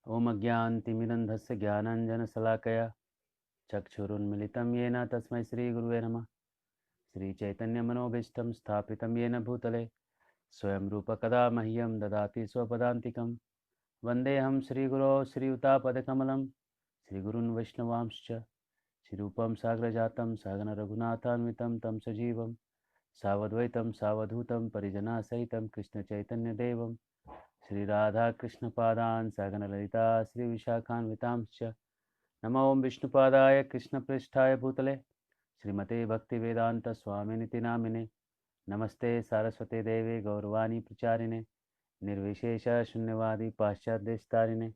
ओम अज्ञानतिमिरन्धस्य ज्ञानाञ्जनशलाकया चक्षुरुन्मिलितं येन तस्मै श्रीगुरुवे नमः। श्रीचैतन्यमनोभीष्टं स्थापितं येन भूतले स्वयं रूपकदा मह्यं ददाति स्वपदान्तिकं। वन्देऽहं श्रीगुरो श्रीयुतापदकमलं श्रीगुरून् वैष्णवांश्च श्रीरूपं साग्रजातं सहगणरघुनाथान्वितं तं सजीवं सावद्वैतं सावधूतं परिजनासहितं कृष्णचैतन्यदेवं श्रीराधाकृष्णपादान् सहगणललिता श्रीविशाखान्वितांश्च नमो ओं विष्णुपादाय कृष्णप्रेष्ठाय भूतले श्रीमते भक्तिवेदान्तस्वामिनिति नामिने नमस्ते सारस्वते देवे गौरवाणी प्रचारिणे निर्विशेष शून्यवादी पाश्चात्यदेशतारिणे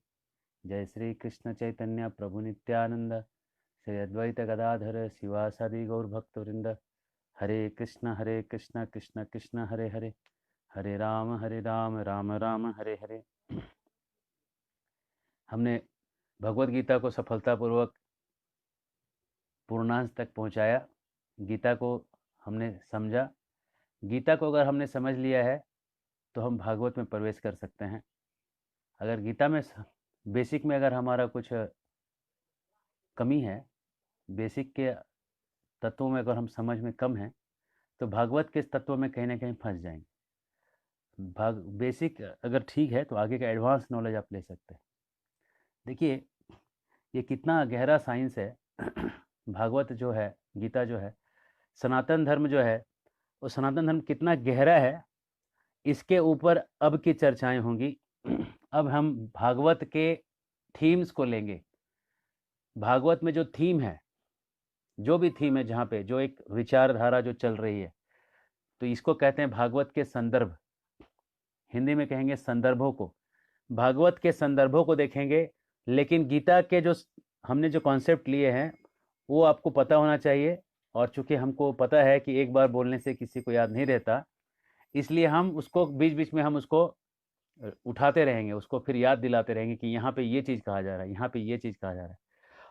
जय श्री कृष्ण चैतन्य प्रभु नित्यानंद श्री अद्वैत गदाधर शिवासादि गौरभक्तवृंद हरे कृष्ण कृष्ण कृष्ण हरे हरे हरे राम राम राम हरे हरे। हमने भगवत गीता को सफलतापूर्वक पूर्णांश तक पहुंचाया। गीता को हमने समझा। गीता को अगर हमने समझ लिया है तो हम भागवत में प्रवेश कर सकते हैं। अगर गीता में बेसिक में अगर हमारा कुछ कमी है, बेसिक के तत्वों में अगर हम समझ में कम है, तो भागवत के तत्वों में कहीं ना कहीं फंस जाएंगे। बेसिक अगर ठीक है तो आगे का एडवांस नॉलेज आप ले सकते हैं। देखिए ये कितना गहरा साइंस है। भागवत जो है, गीता जो है, सनातन धर्म जो है, वो सनातन धर्म कितना गहरा है, इसके ऊपर अब की चर्चाएं होंगी। अब हम भागवत के थीम्स को लेंगे। भागवत में जो थीम है, जो भी थीम है, जहाँ पे जो एक विचारधारा जो चल रही है, तो इसको कहते हैं भागवत के संदर्भ। हिंदी में कहेंगे संदर्भों को। भागवत के संदर्भों को देखेंगे, लेकिन गीता के जो हमने जो कॉन्सेप्ट लिए हैं वो आपको पता होना चाहिए। और चूंकि हमको पता है कि एक बार बोलने से किसी को याद नहीं रहता, इसलिए हम उसको बीच बीच में हम उसको उठाते रहेंगे, उसको फिर याद दिलाते रहेंगे कि यहाँ पे ये चीज़ कहा जा रहा है, यहाँ पे ये चीज़ कहा जा रहा है।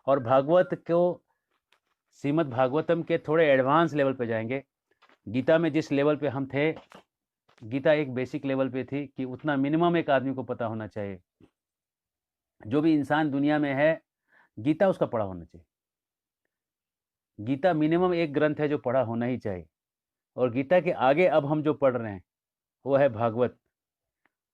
और भागवत को, श्रीमद् भागवतम के थोड़े एडवांस लेवल पे जाएंगे। गीता में जिस लेवल पे हम थे, गीता एक बेसिक लेवल पे थी कि उतना मिनिमम एक आदमी को पता होना चाहिए। जो भी इंसान दुनिया में है, गीता उसका पढ़ा होना चाहिए। गीता मिनिमम एक ग्रंथ है जो पढ़ा होना ही चाहिए। और गीता के आगे अब हम जो पढ़ रहे हैं वो है भागवत।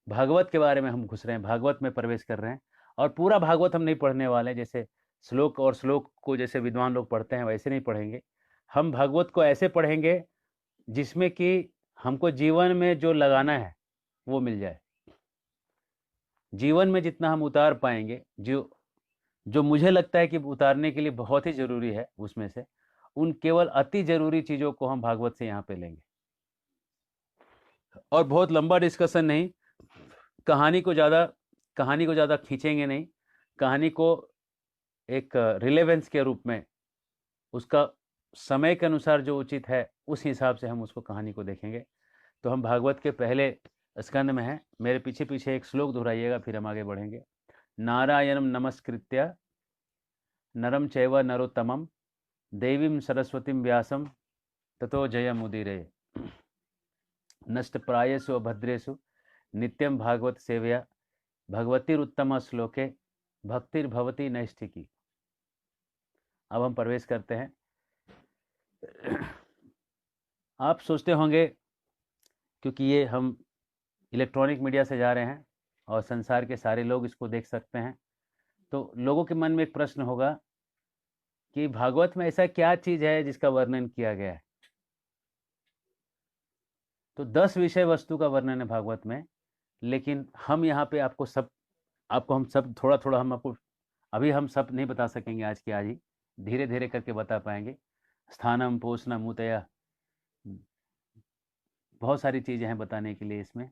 भागवत के बारे में हम घुस रहे हैं, भागवत में प्रवेश कर रहे हैं। और पूरा भागवत हम नहीं पढ़ने वाले, जैसे श्लोक और श्लोक को जैसे विद्वान लोग पढ़ते हैं वैसे नहीं पढ़ेंगे। हम भागवत को ऐसे पढ़ेंगे जिसमें कि हमको जीवन में जो लगाना है वो मिल जाए। जीवन में जितना हम उतार पाएंगे, जो जो मुझे लगता है कि उतारने के लिए बहुत ही जरूरी है, उसमें से उन केवल अति जरूरी चीजों को हम भागवत से यहाँ पे लेंगे। और बहुत लंबा डिस्कशन नहीं, कहानी को ज़्यादा खींचेंगे नहीं। कहानी को एक रिलेवेंस के रूप में, उसका समय के अनुसार जो उचित है उस हिसाब से हम उसको कहानी को देखेंगे। तो हम भागवत के पहले स्कंद में हैं। मेरे पीछे पीछे एक श्लोक दोहराइएगा, फिर हम आगे बढ़ेंगे। नारायणम नमस्कृत्य नरम चैव नरोत्तमम देवीं सरस्वतीं व्यासम ततो जयमुदीरये। नष्टप्रायेषु भद्रेषु नित्यं भागवत सेवया भगवतीरुत्तम श्लोके भक्तिर्भवती नैष्ठिकी। अब हम प्रवेश करते हैं। आप सोचते होंगे, क्योंकि ये हम इलेक्ट्रॉनिक मीडिया से जा रहे हैं और संसार के सारे लोग इसको देख सकते हैं, तो लोगों के मन में एक प्रश्न होगा कि भागवत में ऐसा क्या चीज़ है जिसका वर्णन किया गया है। तो 10 विषय वस्तु का वर्णन है भागवत में, लेकिन हम यहाँ पे आपको हम सब थोड़ा थोड़ा हम आपको, अभी हम सब नहीं बता सकेंगे आज की आज ही, धीरे धीरे करके बता पाएंगे। स्थानम पोषणम मुतया, बहुत सारी चीज़ें हैं बताने के लिए इसमें।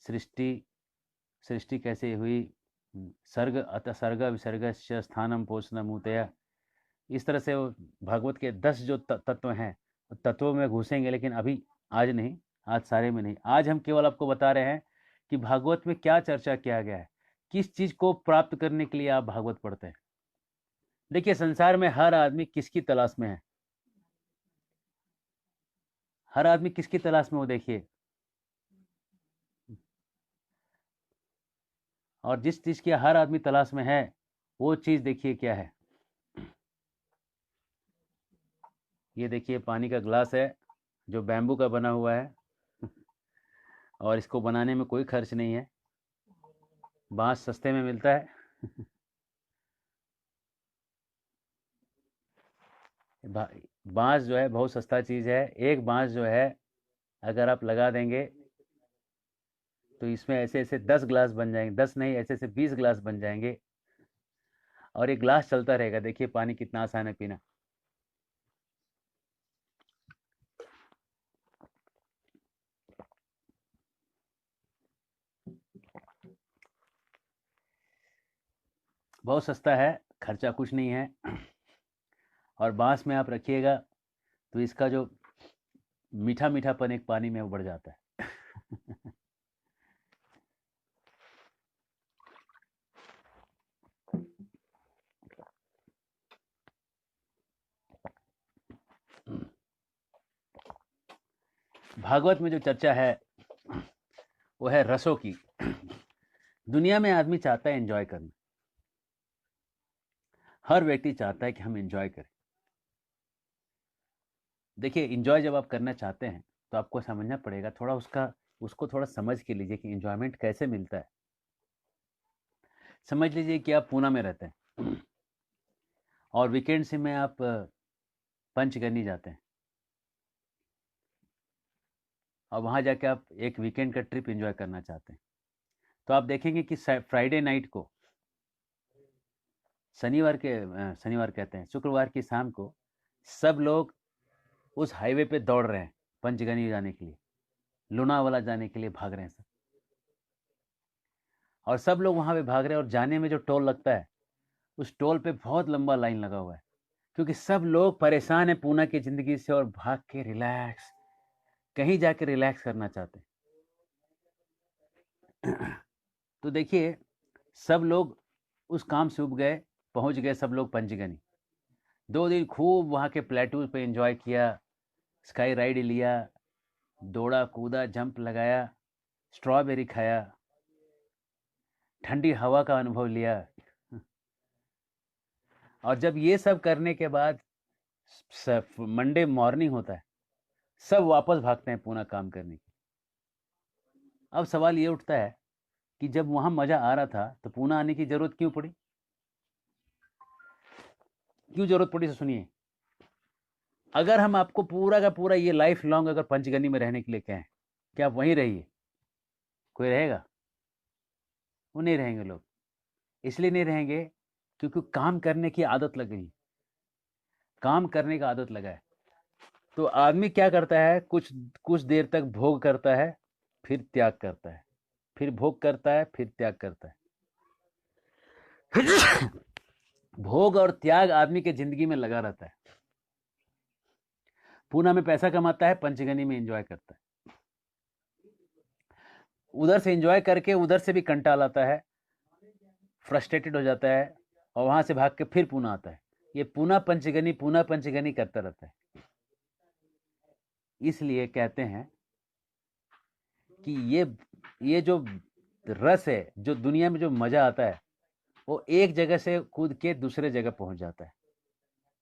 सृष्टि कैसे हुई, सर्ग अतः सर्ग विसर्गस्य स्थानम पोषणम मुतया, इस तरह से भागवत के 10 जो तत्व हैं, तत्वों में घुसेंगे, लेकिन अभी आज नहीं, आज सारे में नहीं। आज हम केवल आपको बता रहे हैं कि भागवत में क्या चर्चा किया गया है, किस चीज़ को प्राप्त करने के लिए आप भागवत पढ़ते हैं। देखिए संसार में हर आदमी किसकी तलाश में है, हर आदमी किसकी तलाश में हो, देखिए। और जिस चीज़ की हर आदमी तलाश में है, वो चीज़ देखिए क्या है। ये देखिए पानी का ग्लास है जो बैम्बू का बना हुआ है और इसको बनाने में कोई खर्च नहीं है, बांस सस्ते में मिलता है। बांस जो है बहुत सस्ता चीज़ है। एक बांस जो है अगर आप लगा देंगे तो इसमें ऐसे ऐसे 10 ग्लास बन जाएंगे, 10 नहीं, ऐसे ऐसे 20 ग्लास बन जाएंगे और ये ग्लास चलता रहेगा। देखिए पानी कितना आसान है पीना। बहुत सस्ता है, खर्चा कुछ नहीं है। और बांस में आप रखिएगा तो इसका जो मीठा मीठापन एक पानी में उबड़ जाता है। भागवत में जो चर्चा है वो है रसों की। दुनिया में आदमी चाहता है एंजॉय करना, हर व्यक्ति चाहता है कि हम एंजॉय करें। देखिए एंजॉय जब आप करना चाहते हैं तो आपको समझना पड़ेगा थोड़ा उसको थोड़ा समझ के लीजिए कि एंजॉयमेंट कैसे मिलता है। समझ लीजिए कि आप पूना में रहते हैं और वीकेंड से में आप पंचगनी जाते हैं और वहाँ जाके आप एक वीकेंड का ट्रिप एंजॉय करना चाहते हैं। तो आप देखेंगे कि फ्राइडे नाइट को, शनिवार कहते हैं, शुक्रवार की शाम को सब लोग उस हाईवे पे दौड़ रहे हैं पंचगनी जाने के लिए, लोनावाला जाने के लिए भाग रहे हैं सब। और सब लोग वहाँ पे भाग रहे हैं और जाने में जो टोल लगता है उस टोल पे बहुत लंबा लाइन लगा हुआ है, क्योंकि सब लोग परेशान हैं पूना की ज़िंदगी से और भाग के रिलैक्स, कहीं जाके रिलैक्स करना चाहते हैं। तो देखिए सब लोग उस काम से उब गए, पहुंच गए सब लोग पंचगनी। 2 दिन खूब वहाँ के प्लेटूज पे एंजॉय किया, स्काई राइड लिया, दौड़ा कूदा, जंप लगाया, स्ट्रॉबेरी खाया, ठंडी हवा का अनुभव लिया। और जब ये सब करने के बाद मंडे मॉर्निंग होता है, सब वापस भागते हैं पूना काम करने की। अब सवाल ये उठता है कि जब वहाँ मज़ा आ रहा था तो पूना आने की ज़रूरत क्यों पड़ी? क्यों ज़रूरत पड़ी? तो सुनिए, अगर हम आपको पूरा का पूरा ये लाइफ लॉन्ग अगर पंचगनी में रहने के लिए कहें कि आप वहीं रहिए, कोई रहेगा? वो नहीं रहेंगे लोग। इसलिए नहीं रहेंगे क्योंकि काम करने की आदत लग गई, काम करने का आदत लगा है। तो आदमी क्या करता है, कुछ कुछ देर तक भोग करता है, फिर त्याग करता है, फिर भोग करता है, फिर त्याग करता है। भोग और त्याग आदमी के जिंदगी में लगा रहता है। पूना में पैसा कमाता है, पंचगनी में एंजॉय करता है, उधर से एंजॉय करके उधर से भी कंटाल आता है, फ्रस्ट्रेटेड हो जाता है और वहां से भाग के फिर पूना आता है। ये पूना पंचगनी करता रहता है। इसलिए कहते हैं कि ये जो रस है, जो दुनिया में जो मजा आता है, वो एक जगह से कूद के दूसरे जगह पहुंच जाता है।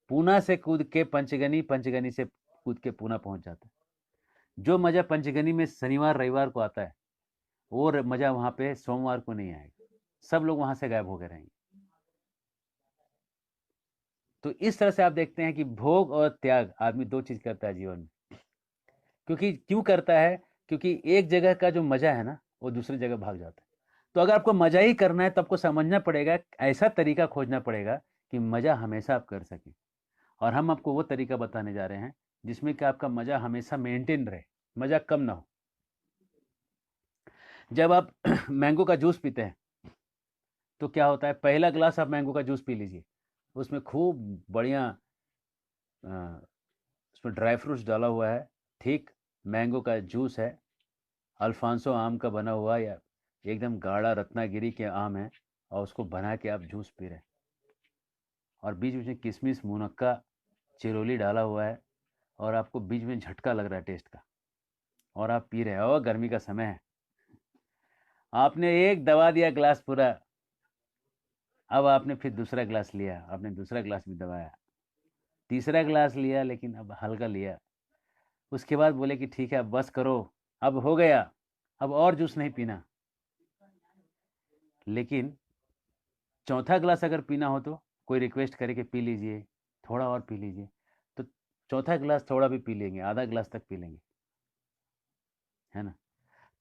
पूना से कूद के पंचगनी, पंचगनी से कूद के पूना पहुंच जाता है। जो मजा पंचगनी में शनिवार रविवार को आता है, वो मजा वहां पे सोमवार को नहीं आएगा। सब लोग वहां से गायब हो गए रहेंगे। तो इस तरह से आप देखते हैं कि भोग और त्याग आदमी दो चीज करता है जीवन में। क्योंकि क्यों करता है? क्योंकि एक जगह का जो मजा है ना, वो दूसरी जगह भाग जाता है। तो अगर आपको मजा ही करना है तो आपको समझना पड़ेगा, ऐसा तरीका खोजना पड़ेगा कि मजा हमेशा आप कर सकें। और हम आपको वो तरीका बताने जा रहे हैं जिसमें कि आपका मजा हमेशा मेंटेन रहे, मजा कम ना हो। जब आप मैंगो का जूस पीते हैं तो क्या होता है, पहला ग्लास आप मैंगो का जूस पी लीजिए, उसमें खूब बढ़िया उसमें ड्राई फ्रूट्स डाला हुआ है, ठीक, मैंगो का जूस है, अल्फांसो आम का बना हुआ, या एकदम गाढ़ा रत्नागिरी के आम है, और उसको बना के आप जूस पी रहे हैं, और बीच बीच में किशमिश, मुनक्का, चिरोली डाला हुआ है, और आपको बीच में झटका लग रहा है टेस्ट का, और आप पी रहे हैं, और गर्मी का समय है, आपने एक दबा दिया ग्लास पूरा। अब आपने फिर दूसरा ग्लास लिया, आपने दूसरा ग्लास भी दबाया, तीसरा ग्लास लिया, लेकिन अब हल्का लिया। उसके बाद बोले कि ठीक है अब बस करो, अब हो गया, अब और जूस नहीं पीना। लेकिन चौथा ग्लास अगर पीना हो तो कोई रिक्वेस्ट करे कि पी लीजिए, थोड़ा और पी लीजिए, तो चौथा ग्लास थोड़ा भी पी लेंगे, आधा ग्लास तक पी लेंगे, है ना।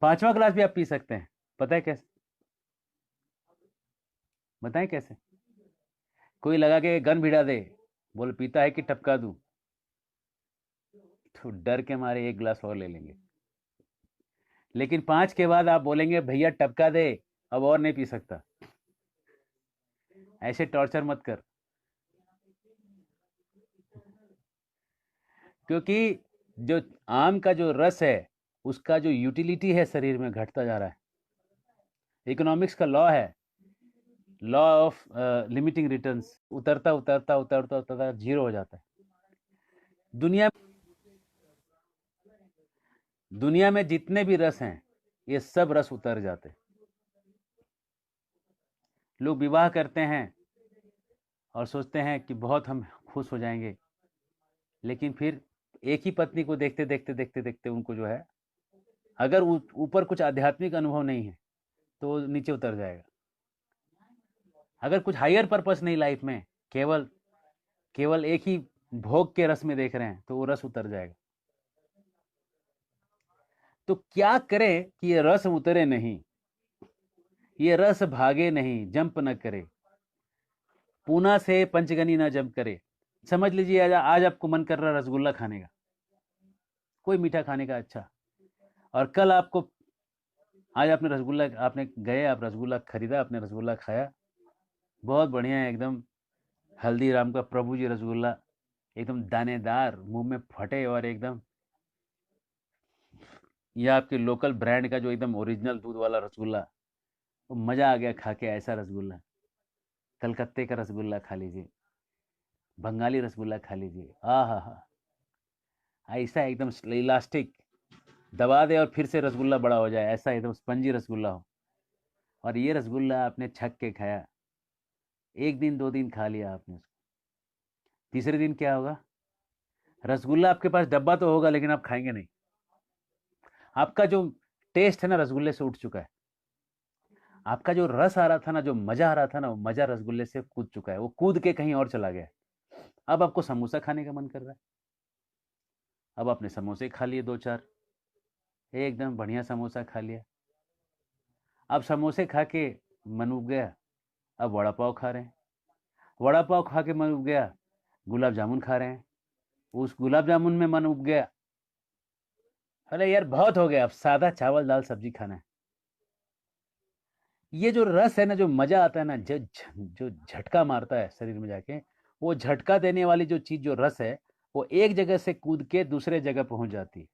पांचवा ग्लास भी आप पी सकते हैं। पता है कैसे? बताएं कैसे? कोई लगा के गन भिड़ा दे, बोल पीता है कि टपका दूं, तो डर के मारे एक ग्लास और ले लेंगे। लेकिन पांच के बाद आप बोलेंगे भैया टपका दे, अब और नहीं पी सकता। ऐसे टॉर्चर मत कर, क्योंकि जो आम का जो रस है उसका जो यूटिलिटी है शरीर में घटता जा रहा है। इकोनॉमिक्स का लॉ है, लॉ ऑफ लिमिटिंग रिटर्न्स, उतरता उतरता उतरता उतरता जीरो हो जाता है। दुनिया दुनिया में जितने भी रस हैं ये सब रस उतर जाते हैं। लोग विवाह करते हैं और सोचते हैं कि बहुत हम खुश हो जाएंगे, लेकिन फिर एक ही पत्नी को देखते देखते देखते देखते उनको जो है, अगर ऊपर कुछ आध्यात्मिक अनुभव नहीं है तो वो नीचे उतर जाएगा। अगर कुछ हायर पर्पस नहीं लाइफ में, केवल केवल एक ही भोग के रस में देख रहे हैं तो वो रस उतर जाएगा। तो क्या करें कि ये रस उतरे नहीं, ये रस भागे नहीं, जंप न करे, पूना से पंचगनी ना जंप करे। समझ लीजिए आज आपको मन कर रहा है रसगुल्ला खाने का, कोई मीठा खाने का अच्छा, और कल आपको, आज आपने रसगुल्ला, आपने गए, आप रसगुल्ला खरीदा, आपने रसगुल्ला खाया, बहुत बढ़िया है एकदम, हल्दीराम का प्रभु जी रसगुल्ला, एकदम दानेदार, मुंह में फटे, और एकदम ये आपके लोकल ब्रांड का जो एकदम ओरिजिनल दूध वाला रसगुल्ला, तो मज़ा आ गया खा के ऐसा रसगुल्ला। कलकत्ते का रसगुल्ला खा लीजिए, बंगाली रसगुल्ला खा लीजिए, आ हा हा, ऐसा एकदम इलास्टिक, दबा दे और फिर से रसगुल्ला बड़ा हो जाए, ऐसा एकदम स्पंजी रसगुल्ला हो। और ये रसगुल्ला आपने छक के खाया, एक दिन दो दिन खा लिया आपने उसको, तीसरे दिन क्या होगा? रसगुल्ला आपके पास डब्बा तो होगा लेकिन आप खाएंगे नहीं। आपका जो टेस्ट है ना रसगुल्ले से उठ चुका है। आपका जो रस आ रहा था ना, जो मजा आ रहा था ना, वो मजा रसगुल्ले से कूद चुका है, वो कूद के कहीं और चला गया। अब आपको समोसा खाने का मन कर रहा है, अब आपने समोसे खा लिए दो चार, एकदम बढ़िया समोसा खा लिया। अब समोसे खा के मन उब गया, अब वड़ा पाव खा रहे हैं, वड़ा पाव खा के मन उब गया, गुलाब जामुन खा रहे हैं, उस गुलाब जामुन में मन उब गया, अरे यार बहुत हो गया, अब सादा चावल दाल सब्जी खाना है। ये जो रस है ना, जो मजा आता है ना, जो झटका मारता है शरीर में जाके, वो झटका देने वाली जो चीज, जो रस है, वो एक जगह से कूद के दूसरे जगह पहुंच जाती है।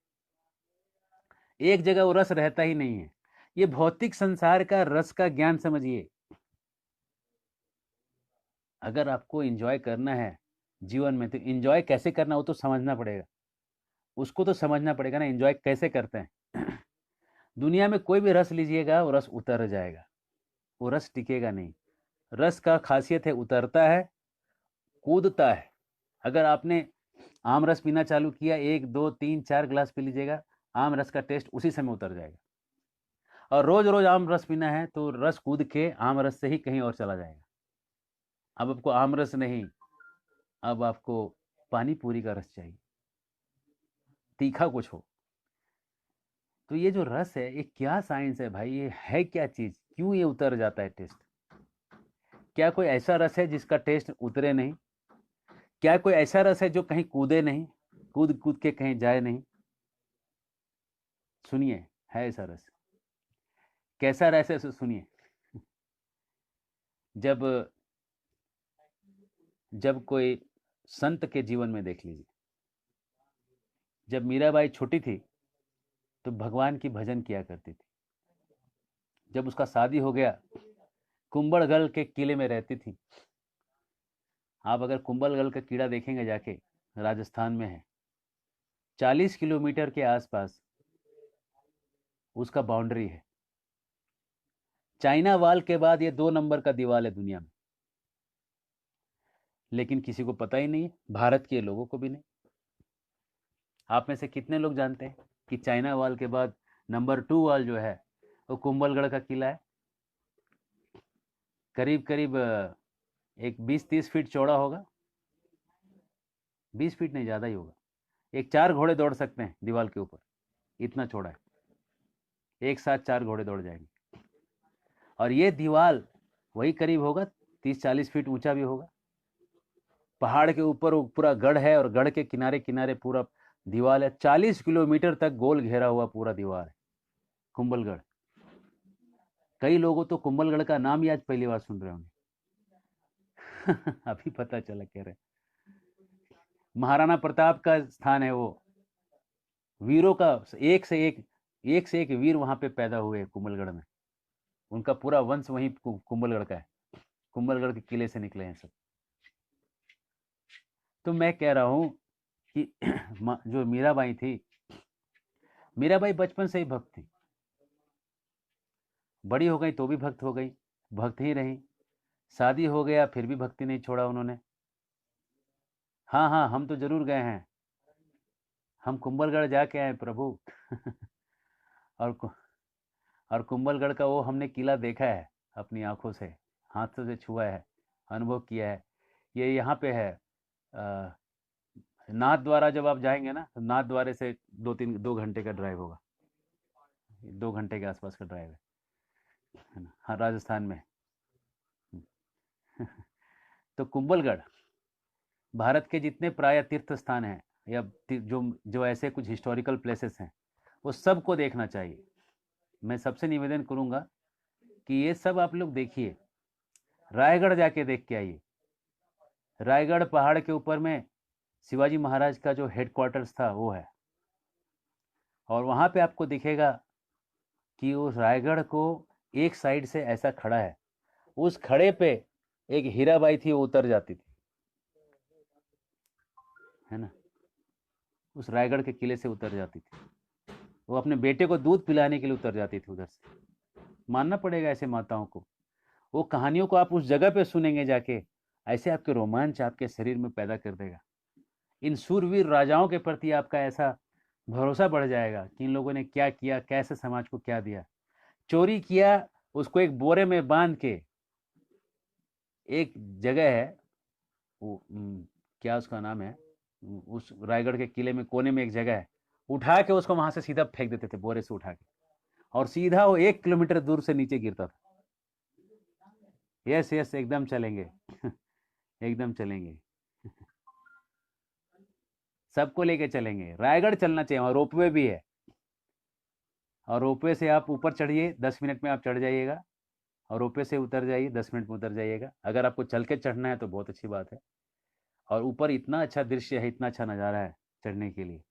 एक जगह वो रस रहता ही नहीं है। ये भौतिक संसार का रस का ज्ञान समझिए। अगर आपको एंजॉय करना है जीवन में, तो एंजॉय कैसे करना वो तो समझना पड़ेगा, उसको तो समझना पड़ेगा ना, एंजॉय कैसे करते हैं। दुनिया में कोई भी रस लीजिएगा वो रस उतर जाएगा, वो रस टिकेगा नहीं। रस का खासियत है उतरता है, कूदता है। अगर आपने आम रस पीना चालू किया, एक दो तीन चार ग्लास पी लीजिएगा, आम रस का टेस्ट उसी समय उतर जाएगा। और रोज रोज आम रस पीना है तो रस कूद के आम रस से ही कहीं और चला जाएगा। अब आपको आम रस नहीं, अब आपको पानी पूरी का रस चाहिए, तीखा कुछ हो। तो ये जो रस है ये क्या साइंस है भाई, ये है क्या चीज, क्यों ये उतर जाता है टेस्ट? क्या कोई ऐसा रस है जिसका टेस्ट उतरे नहीं? क्या कोई ऐसा रस है जो कहीं कूदे नहीं, कूद कूद के कहीं जाए नहीं? सुनिए, है ऐसा रस। कैसा रस है सुनिए। जब जब कोई संत के जीवन में देख लीजिए, जब मीराबाई छोटी थी तो भगवान की भजन किया करती थी। जब उसका शादी हो गया, कुंभलगढ़ के किले में रहती थी। आप अगर कुंभलगढ़ का किला देखेंगे जाके, राजस्थान में है, 40 किलोमीटर के आसपास उसका बाउंड्री है। चाइना वाल के बाद ये 2 नंबर का दीवार है दुनिया में, लेकिन किसी को पता ही नहीं है, भारत के लोगों को भी नहीं। आप में से कितने लोग जानते हैं कि चाइना वाल के बाद नंबर 2 वाल जो है वो कुंभलगढ़ का किला है। करीब करीब एक 20-30 फीट चौड़ा होगा, 20 फीट नहीं, ज़्यादा ही होगा। एक 4 घोड़े दौड़ सकते हैं दीवार के ऊपर, इतना चौड़ा है, एक साथ 4 घोड़े दौड़ जाएंगे। और ये दीवार वही करीब होगा 30-40 फीट ऊंचा भी होगा। पहाड़ के ऊपर वो पूरा गढ़ है और गढ़ के किनारे किनारे पूरा दीवार है। 40 किलोमीटर तक गोल घेरा हुआ पूरा दीवार है कुंभलगढ़। कई लोगों तो कुंभलगढ़ का नाम ही आज पहली बार सुन रहे होंगे। अभी पता चला कह रहे, महाराणा प्रताप का स्थान है वो, वीरों का एक से एक वीर वहां पे पैदा हुए कुंभलगढ़ में। उनका पूरा वंश वहीं कुंभलगढ़ का है, कुंभलगढ़ के किले से निकले हैं सब। तो मैं कह रहा हूं कि जो मीराबाई थी, मीराबाई बचपन से ही भक्त थी, बड़ी हो गई तो भी भक्त हो गई, भक्त ही रही। शादी हो गया फिर भी भक्ति नहीं छोड़ा उन्होंने। हाँ हाँ, हम तो जरूर गए हैं, हम कुंभलगढ़ जाके आए प्रभु। और और कुंभलगढ़ का वो हमने किला देखा है अपनी आंखों से, हाथों से छुआ है, अनुभव किया है। ये यहाँ पे है नाथ द्वारा। जब आप जाएंगे ना तो नाथ द्वारे से 2 घंटे का ड्राइव होगा, 2 घंटे के आसपास का ड्राइव है ना, हाँ, राजस्थान में। तो कुंभलगढ़ भारत के जितने प्राय तीर्थ स्थान हैं या जो जो ऐसे कुछ हिस्टोरिकल प्लेसेस हैं वो सबको देखना चाहिए। मैं सबसे निवेदन करूंगा कि ये सब आप लोग देखिए, रायगढ़ जाके देख के आइए। रायगढ़ पहाड़ के ऊपर में शिवाजी महाराज का जो हेडक्वार्टर्स था वो है, और वहाँ पे आपको दिखेगा कि उस रायगढ़ को एक साइड से ऐसा खड़ा है, उस खड़े पे एक हीराबाई थी, वो उतर जाती थी, है ना, उस रायगढ़ के किले से उतर जाती थी। वो अपने बेटे को दूध पिलाने के लिए उतर जाती थी उधर से। मानना पड़ेगा ऐसे माताओं को। वो कहानियों को आप उस जगह पे सुनेंगे जाके, ऐसे आपके रोमांच आपके शरीर में पैदा कर देगा। इन सूरवीर राजाओं के प्रति आपका ऐसा भरोसा बढ़ जाएगा कि इन लोगों ने क्या किया, कैसे समाज को क्या दिया। चोरी किया, उसको एक बोरे में बांध के, एक जगह है वो क्या उसका नाम है, उस रायगढ़ के किले में कोने में एक जगह है, उठा के उसको वहां से सीधा फेंक देते थे, बोरे से उठा के, और सीधा वो 1 किलोमीटर दूर से नीचे गिरता था। यस यस, एकदम चलेंगे। एकदम चलेंगे। सबको लेके चलेंगे, रायगढ़ चलना चाहिए, वहाँ रोपवे भी है, और रोपवे से आप ऊपर चढ़िए, 10 मिनट में आप चढ़ जाइएगा, और रोपवे से उतर जाइए, 10 मिनट में उतर जाइएगा। अगर आपको चल के चढ़ना है तो बहुत अच्छी बात है, और ऊपर इतना अच्छा दृश्य है, इतना अच्छा नज़ारा है चढ़ने के लिए।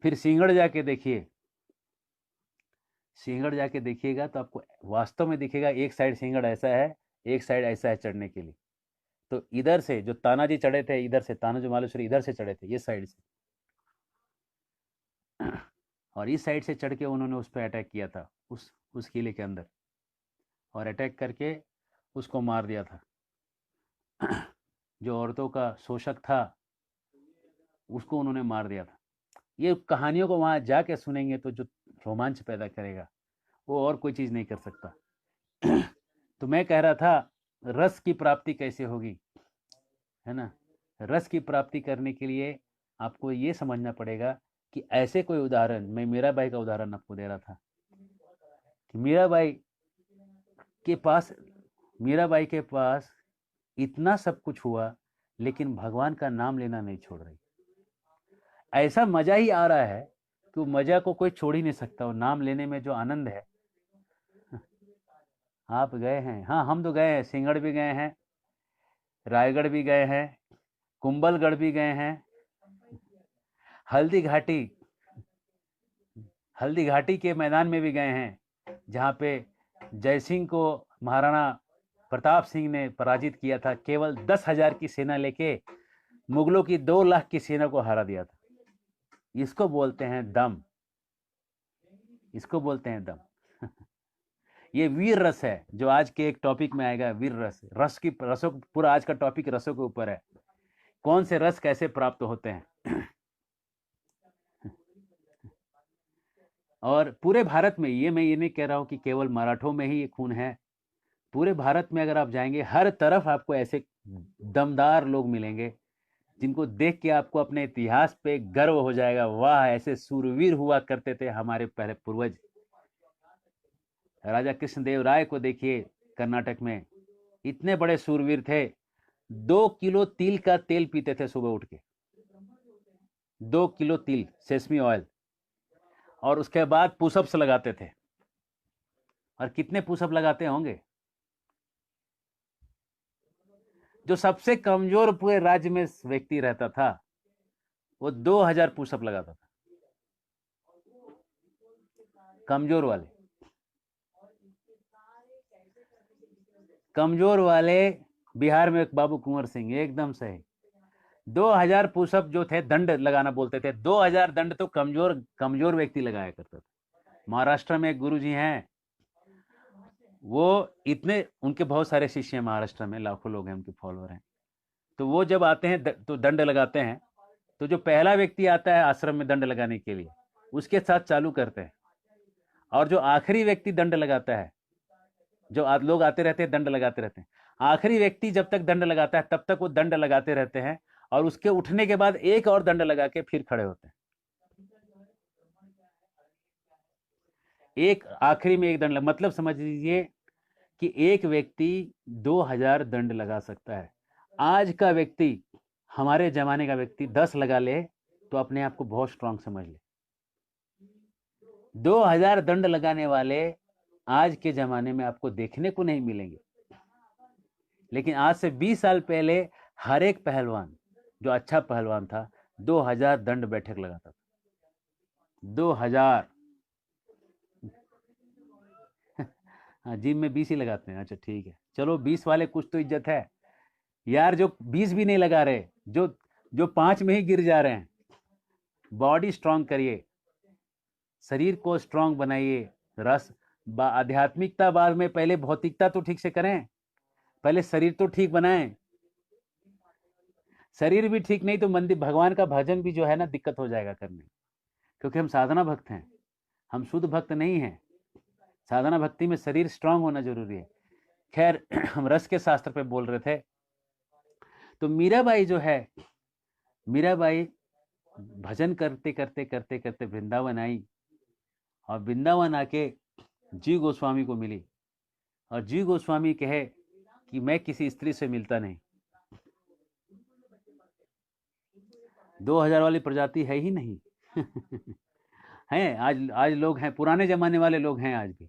फिर सिंहगढ़ जाके देखिए, सिंहगढ़ जाके देखिएगा तो आपको वास्तव में दिखेगा, एक साइड सिंहगढ़ ऐसा है, एक साइड ऐसा है चढ़ने के लिए। तो इधर से जो तानाजी चढ़े थे, इधर से तानाजी मालुसरे इधर से चढ़े थे, ये साइड से, और इस साइड से चढ़ के उन्होंने उस पर अटैक किया था, उस किले के अंदर, और अटैक करके उसको मार दिया था। जो औरतों का शोषक था उसको उन्होंने मार दिया था। ये कहानियों को वहाँ जाके सुनेंगे तो जो रोमांच पैदा करेगा वो और कोई चीज़ नहीं कर सकता। तो मैं कह रहा था, रस की प्राप्ति कैसे होगी, है ना। रस की प्राप्ति करने के लिए आपको ये समझना पड़ेगा कि ऐसे कोई उदाहरण, मैं मीराबाई का उदाहरण आपको दे रहा था कि मीराबाई के पास इतना सब कुछ हुआ, लेकिन भगवान का नाम लेना नहीं छोड़ रही। ऐसा मजा ही आ रहा है कि मजा को कोई छोड़ ही नहीं सकता, वो नाम लेने में जो आनंद है। आप गए हैं? हाँ, हम तो गए हैं, सिंहगढ़ भी गए हैं, रायगढ़ भी गए हैं, कुंभलगढ़ भी गए हैं, हल्दी घाटी के मैदान में भी गए हैं, जहाँ पे जयसिंह को महाराणा प्रताप सिंह ने पराजित किया था, केवल 10,000 की सेना लेके मुगलों की 2 लाख की सेना को हरा दिया था। इसको बोलते हैं दम, इसको बोलते हैं दम। ये वीर रस है जो आज के एक टॉपिक में आएगा। वीर रस, रसों, पूरा आज का टॉपिक रसों के ऊपर है। कौन से रस कैसे प्राप्त होते हैं। और पूरे भारत में, ये मैं ये नहीं कह रहा हूं कि केवल मराठों में ही ये खून है। पूरे भारत में अगर आप जाएंगे, हर तरफ आपको ऐसे दमदार लोग मिलेंगे जिनको देख के आपको अपने इतिहास पे गर्व हो जाएगा। वाह, ऐसे सूरवीर हुआ करते थे हमारे पहले पूर्वज। राजा कृष्णदेव राय को देखिए, कर्नाटक में इतने बड़े सूरवीर थे। 2 किलो तिल का तेल पीते थे सुबह उठ के, 2 किलो तिल, सेसमी ऑयल, और उसके बाद पुशअप्स लगाते थे। और कितने पुशअप लगाते होंगे? जो सबसे कमजोर पूरे राज्य में व्यक्ति रहता था, वो 2000 पुशअप लगाता था, कमजोर वाले। कमजोर वाले बिहार में एक बाबू कुंवर सिंह, एकदम सही। 2000 पुशअप जो थे, दंड लगाना बोलते थे, 2000 दंड तो कमजोर व्यक्ति लगाया करता था। महाराष्ट्र में एक गुरुजी हैं, वो इतने, उनके बहुत सारे शिष्य हैं महाराष्ट्र में, लाखों लोग हैं उनके फॉलोअर हैं। तो वो जब आते हैं तो दंड लगाते हैं, तो जो पहला व्यक्ति आता है आश्रम में दंड लगाने के लिए, उसके साथ चालू करते हैं। और जो आखिरी व्यक्ति दंड लगाता है, जो लोग आते रहते हैं दंड लगाते रहते हैं, आखिरी व्यक्ति जब तक दंड लगाता है तब तक वो दंड लगाते रहते हैं, और उसके उठने के बाद एक और दंड लगा के फिर खड़े होते हैं। एक आखिरी में एक दंड मतलब समझ लीजिए कि एक व्यक्ति 2000 दंड लगा सकता है। आज का व्यक्ति, हमारे जमाने का व्यक्ति 10 लगा ले तो अपने आप को बहुत स्ट्रांग समझ ले। 2000 दंड लगाने वाले आज के जमाने में आपको देखने को नहीं मिलेंगे। लेकिन आज से 20 साल पहले हर एक पहलवान, जो अच्छा पहलवान था, 2000 दंड बैठक लगाता था। 2000। हाँ, जिम में 20 ही लगाते हैं। अच्छा ठीक है, चलो 20 वाले कुछ तो इज्जत है यार। जो 20 भी नहीं लगा रहे, जो 5 में ही गिर जा रहे हैं। बॉडी स्ट्रांग करिए, शरीर को स्ट्रांग बनाइए। रस आध्यात्मिकता बाद में, पहले भौतिकता तो ठीक से करें, पहले शरीर तो ठीक बनाएं। शरीर भी ठीक नहीं तो मंदिर, भगवान का भजन भी जो है ना, दिक्कत हो जाएगा करने, क्योंकि हम साधना भक्त हैं, हम शुद्ध भक्त नहीं हैं। साधना भक्ति में शरीर स्ट्रांग होना जरूरी है। खैर, हम रस के शास्त्र पे बोल रहे थे। तो मीराबाई जो है, मीराबाई भजन करते करते करते करते वृंदावन आई, और वृंदावन आके जीव गोस्वामी को मिली, और जीव गोस्वामी कहे कि मैं किसी स्त्री से मिलता नहीं। 2000 वाली प्रजाति है ही नहीं। हैं आज लोग हैं, पुराने जमाने वाले लोग हैं आज भी,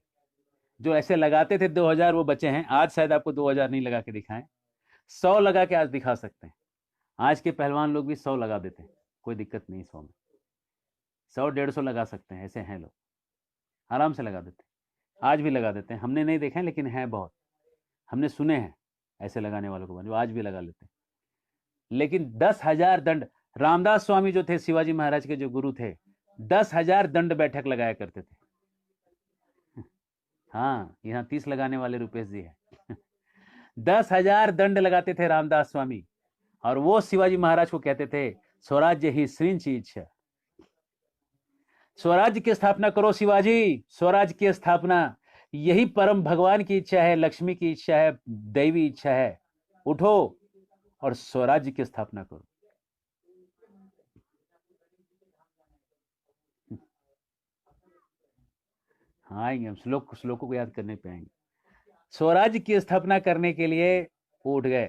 जो ऐसे लगाते थे 2000, वो बचे हैं। आज शायद आपको 2000 नहीं लगा के दिखाएं, 100 लगा के आज दिखा सकते हैं। आज के पहलवान लोग भी 100 लगा देते हैं, कोई दिक्कत नहीं। 100 में 100-150 लगा सकते हैं, ऐसे हैं लोग, आराम से लगा देते हैं। आज भी लगा देते हैं, हमने नहीं देखे हैं लेकिन हैं बहुत, हमने सुने हैं ऐसे लगाने वालों को, जो आज भी लगा लेते हैं। लेकिन 10,000 दंड, रामदास स्वामी जो थे, शिवाजी महाराज के जो गुरु थे, 10,000 दंड बैठक लगाया करते थे। हाँ, यहाँ 30 लगाने वाले रुपेश जी है। 10,000 दंड लगाते थे रामदास स्वामी, और वो शिवाजी महाराज को कहते थे, स्वराज्य ही श्रींच इच्छा। स्वराज्य की स्थापना करो शिवाजी, स्वराज्य की स्थापना, यही परम भगवान की इच्छा है, लक्ष्मी की इच्छा है, दैवी इच्छा है। उठो और स्वराज्य की स्थापना करो। हाँ, आएंगे हम, श्लोकों को याद करने पे आएंगे। स्वराज्य की स्थापना करने के लिए उठ गए।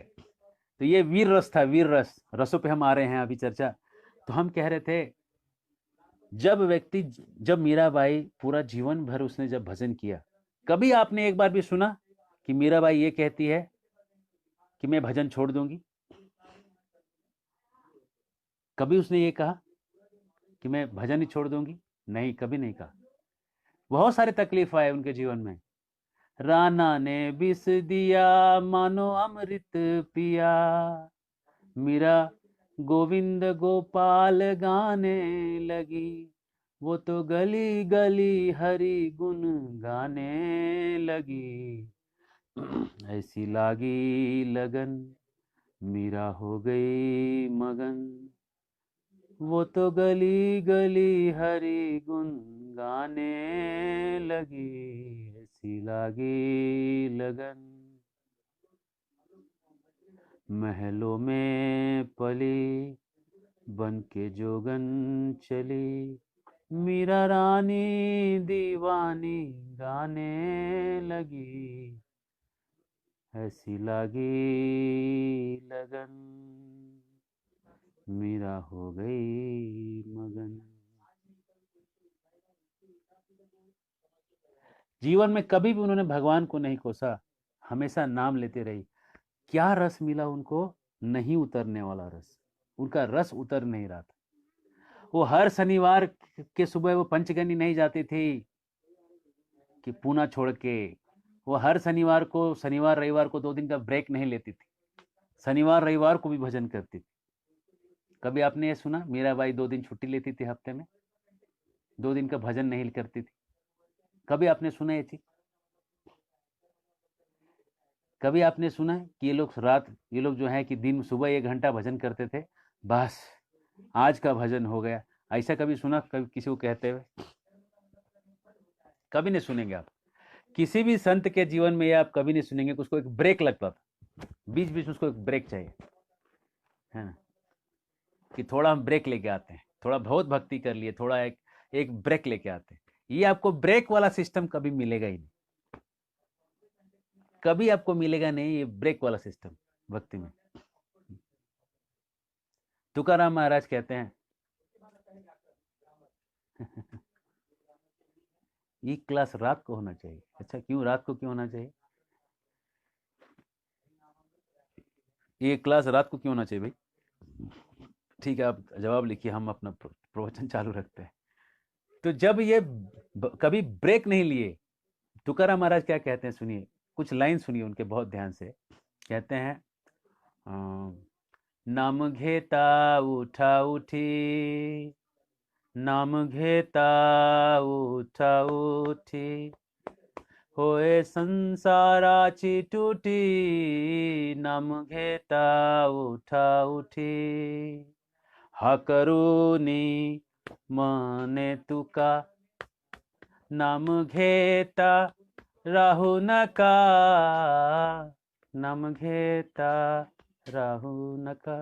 तो ये वीर रस था, वीर रस। रसों पे हम आ रहे हैं अभी चर्चा। तो हम कह रहे थे, जब मीराबाई पूरा जीवन भर उसने जब भजन किया, कभी आपने एक बार भी सुना कि मीराबाई ये कहती है कि मैं भजन छोड़ दूंगी? कभी उसने ये कहा कि मैं भजन ही छोड़ दूंगी? नहीं, कभी नहीं कहा। बहुत सारे तकलीफ आए उनके जीवन में। राना ने विष दिया मानो अमृत पिया, मीरा गोविंद गोपाल गाने लगी, वो तो गली गली हरि गुण गाने लगी, ऐसी लागी लगन मीरा हो गई मगन। वो तो गली गली हरि गुण गाने लगी, ऐसी लागी लगन। महलों में पली बन के जोगन चली, मीरा रानी दीवानी गाने लगी, ऐसी लागी लगन मीरा हो गई मगन। जीवन में कभी भी उन्होंने भगवान को नहीं कोसा, हमेशा नाम लेते रही। क्या रस मिला उनको? नहीं उतरने वाला रस, उनका रस उतर नहीं रहा था। वो हर शनिवार के सुबह वो पंचगनी नहीं जाती थी कि पूना छोड़ के, वो हर शनिवार को, शनिवार रविवार को 2 दिन का ब्रेक नहीं लेती थी, शनिवार रविवार को भी भजन करती थी। कभी आपने ये सुना मीरा बाई 2 दिन छुट्टी लेती थी हफ्ते में, 2 दिन का भजन नहीं करती थी? कभी आपने सुना ये चीज? कभी आपने सुना है कि ये लोग जो है कि दिन सुबह 1 घंटा भजन करते थे, बस आज का भजन हो गया? ऐसा कभी सुना कभी किसी को कहते हुए? कभी नहीं सुनेंगे आप। किसी भी संत के जीवन में ये आप कभी नहीं सुनेंगे कि उसको एक ब्रेक लगता था, बीच बीच में उसको एक ब्रेक चाहिए, है ना, कि थोड़ा हम ब्रेक लेके आते हैं, थोड़ा बहुत भक्ति कर लिए, थोड़ा एक ब्रेक लेके आते हैं। ये आपको ब्रेक वाला सिस्टम कभी मिलेगा ही नहीं, कभी आपको मिलेगा नहीं ये ब्रेक वाला सिस्टम भक्ति में। तुकाराम महाराज कहते हैं ये क्लास रात को होना चाहिए। अच्छा, क्यों रात को, क्यों होना चाहिए ये क्लास? रात को क्यों होना चाहिए भाई? ठीक है, आप जवाब लिखिए, हम अपना प्रवचन चालू रखते हैं। तो जब ये कभी ब्रेक नहीं लिए, तुकाराम महाराज क्या कहते हैं सुनिए, कुछ लाइन सुनिए उनके बहुत ध्यान से। कहते हैं नाम घेता उठा उठी, नाम घेता उठा उठी, होए संसाराची टूटी, नाम घेता उठा उठी, हा करुनी मने तुका, नाम घेता राहू नका, नाम घेता राहू नका।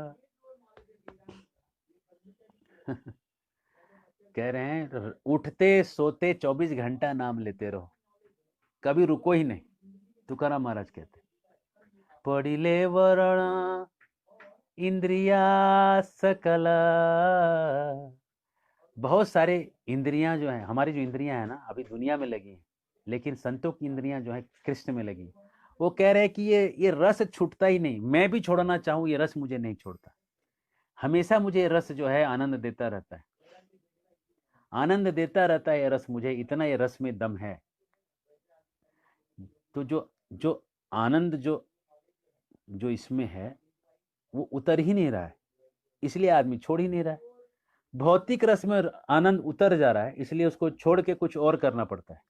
कह रहे हैं उठते सोते 24 घंटा नाम लेते रहो, कभी रुको ही नहीं। तुकाराम महाराज कहते पड़िले वरण इंद्रिया सकल। बहुत सारे इंद्रियां जो हैं, हमारी जो इंद्रियां हैं ना अभी दुनिया में लगी हैं, लेकिन संतों की इंद्रियां जो है कृष्ण में लगी। वो कह रहे हैं कि ये रस छूटता ही नहीं, मैं भी छोड़ना चाहूं ये रस मुझे नहीं छोड़ता, हमेशा मुझे रस जो है आनंद देता रहता है, आनंद देता रहता है ये रस मुझे, इतना ये रस में दम है। तो जो जो आनंद जो इसमें है वो उतर ही नहीं रहा है, इसलिए आदमी छोड़ ही नहीं रहा है। भौतिक रस में आनंद उतर जा रहा है, इसलिए उसको छोड़ के कुछ और करना पड़ता है।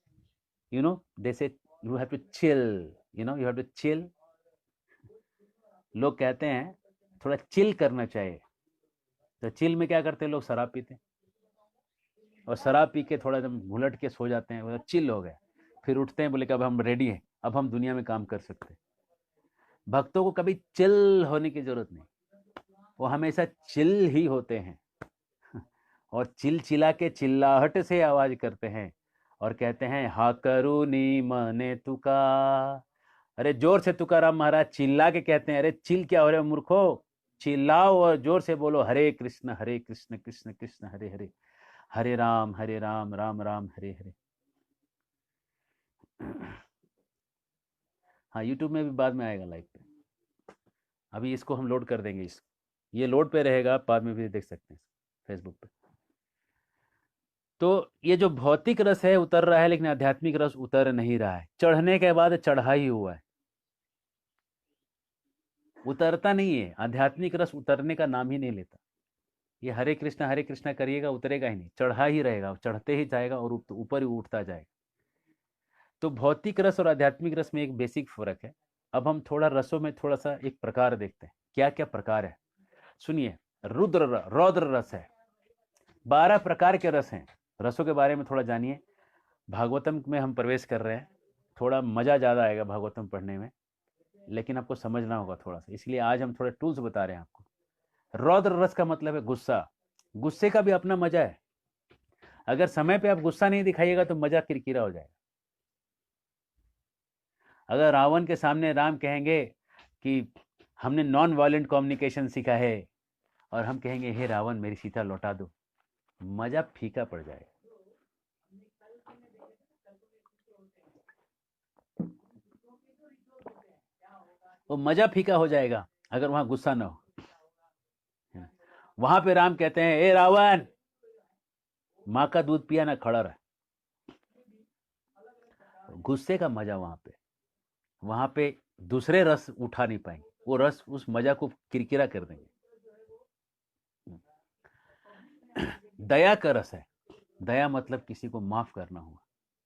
You know they say you have to chill, you have to chill. लोग कहते हैं थोड़ा चिल करना चाहिए, तो चिल में क्या करते हैं लोग? शराब पीते हैं, और शराब पी के थोड़ा एकदम घुलट के सो जाते हैं, वो चिल हो गया। फिर उठते हैं, बोले कि अब हम रेडी हैं, अब हम दुनिया में काम कर सकते हैं। भक्तों को कभी चिल होने की जरूरत नहीं, वो हमेशा चिल ही होते हैं और चिल्ला के चिल्लाहट से आवाज करते हैं और कहते हैं हा करुनी मने तुका। अरे जोर से तुकाराम महाराज चिल्ला के कहते हैं, अरे चिल क्या हो रहे मूर्खो, चिल्लाओ और जोर से बोलो हरे कृष्ण कृष्ण कृष्ण हरे हरे, हरे राम राम राम हरे हरे। हाँ, यूट्यूब में भी बाद में आएगा लाइव पे, अभी इसको हम लोड कर देंगे, ये लोड पे रहेगा, आप बाद में भी देख सकते हैं फेसबुक पे। तो ये जो भौतिक रस है उतर रहा है, लेकिन आध्यात्मिक रस उतर नहीं रहा है, चढ़ने के बाद चढ़ा ही हुआ है, उतरता नहीं है। आध्यात्मिक रस उतरने का नाम ही नहीं लेता। ये हरे कृष्णा करिएगा उतरेगा ही नहीं, चढ़ा ही रहेगा, चढ़ते ही जाएगा और ऊपर ही उठता जाएगा। तो भौतिक रस और आध्यात्मिक रस में एक बेसिक फर्क है। अब हम थोड़ा रसों में थोड़ा सा एक प्रकार देखते हैं, क्या क्या प्रकार है। सुनिए, रौद्र रस है, 12 प्रकार के रस हैं। रसों के बारे में थोड़ा जानिए। भागवतम में हम प्रवेश कर रहे हैं, थोड़ा मज़ा ज़्यादा आएगा भागवतम पढ़ने में, लेकिन आपको समझना होगा थोड़ा सा, इसलिए आज हम थोड़े टूल्स बता रहे हैं आपको। रौद्र रस का मतलब है गुस्सा। गुस्से का भी अपना मजा है। अगर समय पे आप गुस्सा नहीं दिखाइएगा तो मजा किरकिरा हो जाएगा। अगर रावण के सामने राम कहेंगे कि हमने नॉन वायलेंट कम्युनिकेशन सीखा है, और हम कहेंगे हे रावण मेरी सीता लौटा दो, मजा फीका पड़ जाएगा। वो मजा फीका हो जाएगा अगर वहां गुस्सा ना हो। वहां पे राम कहते हैं ए रावण, माँ का दूध पिया ना खड़ा रहा। गुस्से का मजा वहां पे दूसरे रस उठा नहीं पाएंगे, वो रस उस मजा को किरकिरा कर देंगे। दया का रस है। दया मतलब किसी को माफ करना हुआ,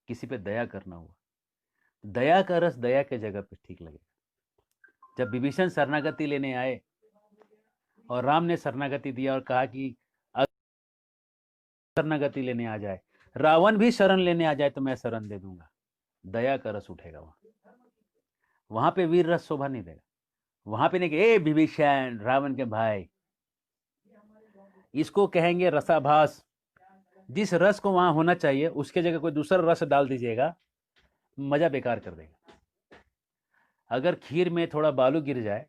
किसी पे दया करना हुआ। दया का रस दया के जगह पे ठीक लगेगा। जब विभीषण शरणागति लेने आए और राम ने शरणागति दिया और कहा कि शरणागति लेने आ जाए, रावण भी शरण लेने आ जाए तो मैं शरण दे दूंगा, दया का रस उठेगा वहां पे वीर रस शोभा नहीं देगा। वहां पे नहीं कि ए विभीषण रावण के भाई, इसको कहेंगे रसाभास। जिस रस को वहां होना चाहिए उसके जगह कोई दूसरा रस डाल दीजिएगा, मजा बेकार कर देगा। अगर खीर में थोड़ा बालू गिर जाए,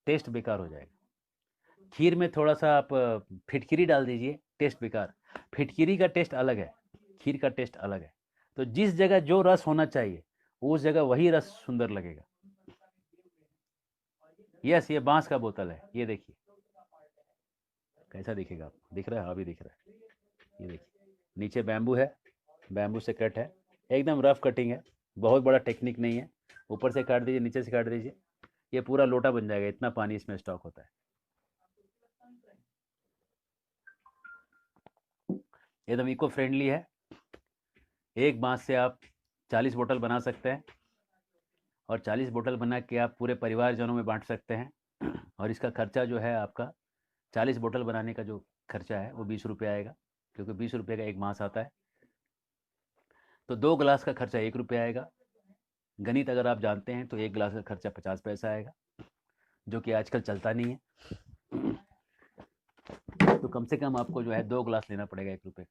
टेस्ट बेकार हो जाएगा। खीर में थोड़ा सा आप फिटकिरी डाल दीजिए, टेस्ट बेकार। फिटकिरी का टेस्ट अलग है, खीर का टेस्ट अलग है। तो जिस जगह जो रस होना चाहिए उस जगह वही रस सुंदर लगेगा। यस, ये बांस का बोतल है, ये देखिए कैसा दिखेगा आपको। दिख रहा है? अभी दिख रहा है। ये देखिए, नीचे बैम्बू है, बैम्बू से कट है, एकदम रफ कटिंग है, बहुत बड़ा टेक्निक नहीं है। ऊपर से काट दीजिए, नीचे से काट दीजिए, ये पूरा लोटा बन जाएगा। इतना पानी इसमें स्टॉक होता है। एकदम इको फ्रेंडली है। एक बांस से आप 40 बोतल बना सकते हैं, और 40 बोतल बना के आप पूरे परिवारजनों में बांट सकते हैं। और इसका खर्चा जो है आपका, 40 बोतल बनाने का जो खर्चा है वो 20 रुपये आएगा, क्योंकि 20 रुपये का एक बांस आता है। तो 2 गिलास का खर्चा 1 रुपये आएगा। गणित अगर आप जानते हैं तो 1 गिलास का खर्चा 50 पैसा आएगा, जो कि आजकल चलता नहीं है। तो कम से कम आपको जो है 2 गिलास लेना पड़ेगा 1 रुपये।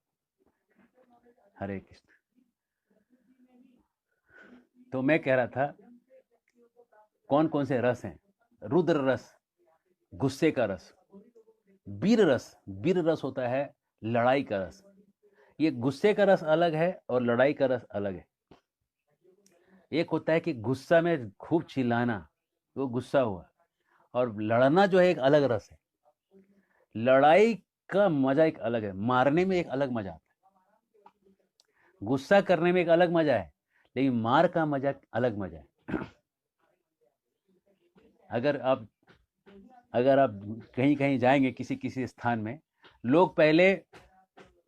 हरे कृष्ण। तो मैं कह रहा था कौन कौन से रस हैं। रुद्र रस, गुस्से का रस। वीर रस, वीर रस होता है लड़ाई का रस। ये गुस्से का रस अलग है और लड़ाई का रस अलग है। एक होता है कि गुस्सा में खूब चिल्लाना, वो गुस्सा हुआ, और लड़ना जो है एक अलग रस है। लड़ाई का मजा एक अलग है, मारने में एक अलग मजा आता है। गुस्सा करने में एक अलग मजा है, लेकिन मार का मजा अलग मजा है। अगर आप कहीं कहीं जाएंगे किसी किसी स्थान में, लोग पहले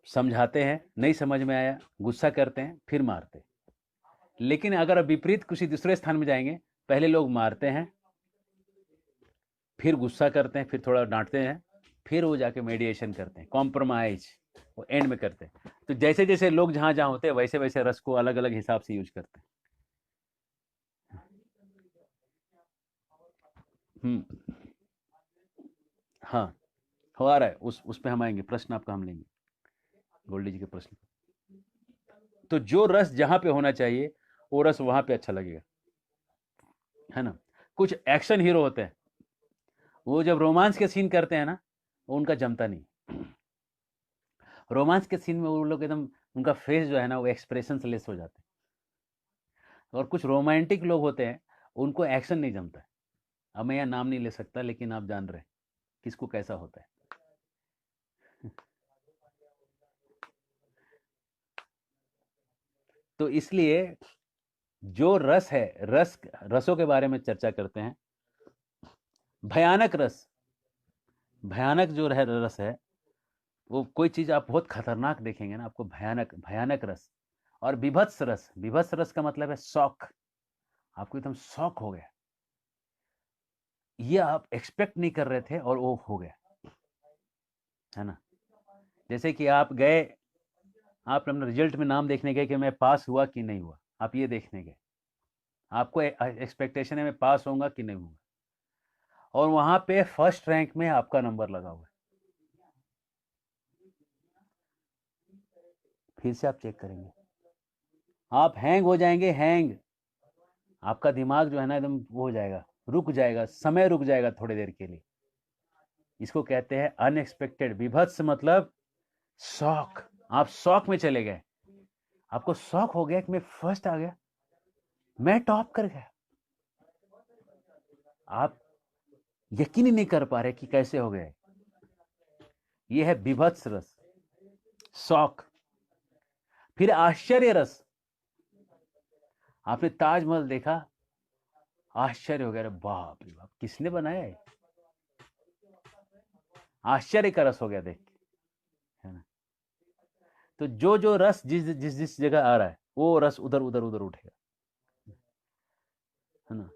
समझाते हैं, नहीं समझ में आया गुस्सा करते हैं, फिर मारते हैं। लेकिन अगर आप विपरीत किसी दूसरे स्थान में जाएंगे, पहले लोग मारते हैं, फिर गुस्सा करते हैं, फिर थोड़ा डांटते हैं, फिर वो जाके मेडिएशन करते हैं, कॉम्प्रोमाइज वो एंड में करते हैं। तो जैसे जैसे लोग जहां जहां होते हैं वैसे वैसे रस को अलग अलग हिसाब से यूज करते हैं। हाँ, हो आ रहा है, उस पे हम आएंगे, प्रश्न आपका हम लेंगे, गोल्डी जी के प्रश्न। तो जो रस जहां पे होना चाहिए वो रस वहां पे अच्छा लगेगा, है ना। कुछ एक्शन हीरो होते हैं, वो जब रोमांस के सीन करते हैं ना, वो उनका जमता नहीं। रोमांस के सीन में वो लोग एकदम, उनका फेस जो है ना वो एक्सप्रेशन लेस हो जाते हैं। और कुछ रोमांटिक लोग होते हैं, उनको एक्शन नहीं जमता है। अब मैं यहाँ नाम नहीं ले सकता, लेकिन आप जान रहे हैं किसको कैसा होता है। तो इसलिए जो रस है, रसों के बारे में चर्चा करते हैं। भयानक रस, भयानक जो रस है वो कोई चीज़ आप बहुत खतरनाक देखेंगे ना, आपको भयानक भयानक रस। और विभत्स रस, विभत्स रस का मतलब है शौक, आपको एकदम शौक हो गया, ये आप एक्सपेक्ट नहीं कर रहे थे और वो हो गया, है ना। जैसे कि आप गए, आप अपने रिजल्ट में नाम देखने गए कि मैं पास हुआ कि नहीं हुआ, आप ये देखने गए, आपको एक्सपेक्टेशन है मैं पास होऊंगा कि नहीं होऊंगा, और वहां पे फर्स्ट रैंक में आपका नंबर लगा हुआ है। फिर से आप चेक करेंगे, आप हैंग हो जाएंगे, हैंग, आपका दिमाग जो है ना एकदम वो हो जाएगा, रुक जाएगा, समय रुक जाएगा थोड़ी देर के लिए। इसको कहते हैं अनएक्सपेक्टेड। विभत्स मतलब शौक, आप शौक में चले गए, आपको शौक हो गया कि मैं फर्स्ट आ गया, मैं टॉप कर गया, आप यकीन ही नहीं कर पा रहे कि कैसे हो गए। ये है विभत्स रस, शौक। फिर आश्चर्य रस, आपने ताजमहल देखा, आश्चर्य हो गया, बाप रे बाप किसने बनाया है, आश्चर्य का रस हो गया देख के, है ना। तो जो जो रस जिस जिस जिस जगह आ रहा है वो रस उधर उधर उधर उठेगा, है ना।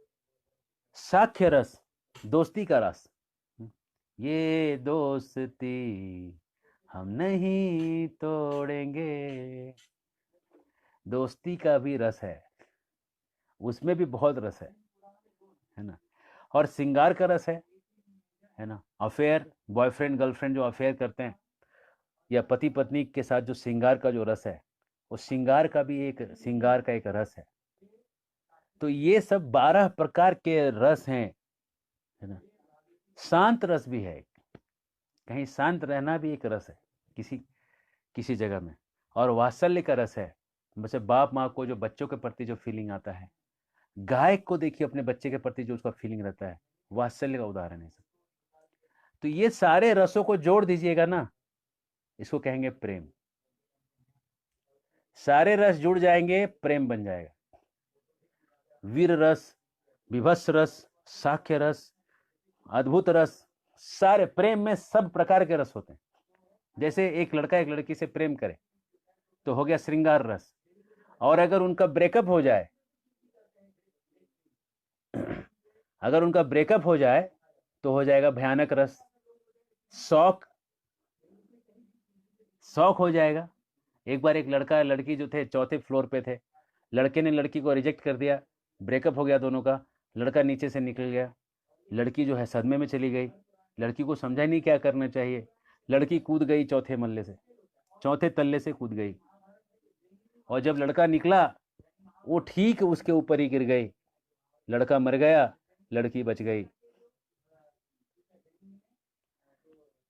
साख्य रस, दोस्ती का रस, ये दोस्ती हम नहीं तोड़ेंगे, दोस्ती का भी रस है, उसमें भी बहुत रस है ना। और श्रृंगार का रस है ना। अफेयर, बॉयफ्रेंड गर्लफ्रेंड जो अफेयर करते हैं, या पति पत्नी के साथ जो श्रृंगार का जो रस है, वो श्रृंगार का भी एक, श्रृंगार का एक रस है। तो ये सब 12 प्रकार के रस हैं, है ना। शांत रस भी है, कहीं शांत रहना भी एक रस है, किसी किसी जगह में। और वात्सल्य का रस है, जैसे बाप माँ को जो बच्चों के प्रति जो फीलिंग आता है, गाय को देखिए अपने बच्चे के प्रति जो उसका फीलिंग रहता है, वात्सल्य का उदाहरण है सब। तो ये सारे रसों को जोड़ दीजिएगा ना, इसको कहेंगे प्रेम। सारे रस जुड़ जाएंगे, प्रेम बन जाएगा। वीर रस, विभत्स रस, साख्य रस, अद्भुत रस, सारे प्रेम में सब प्रकार के रस होते हैं। जैसे एक लड़का एक लड़की से प्रेम करे तो हो गया श्रृंगार रस, और अगर उनका ब्रेकअप हो जाए, अगर उनका ब्रेकअप हो जाए तो हो जाएगा भयानक रस, शौक, शौक हो जाएगा। एक बार एक लड़का लड़की जो थे चौथे फ्लोर पे थे, लड़के ने लड़की को रिजेक्ट कर दिया, ब्रेकअप हो गया दोनों का, लड़का नीचे से निकल गया, लड़की जो है सदमे में चली गई, लड़की को समझा नहीं क्या करना चाहिए, लड़की कूद गई चौथे मल्ले से, चौथे तल्ले से कूद गई, और जब लड़का निकला वो ठीक उसके ऊपर ही गिर गई, लड़का मर गया, लड़की बच गई।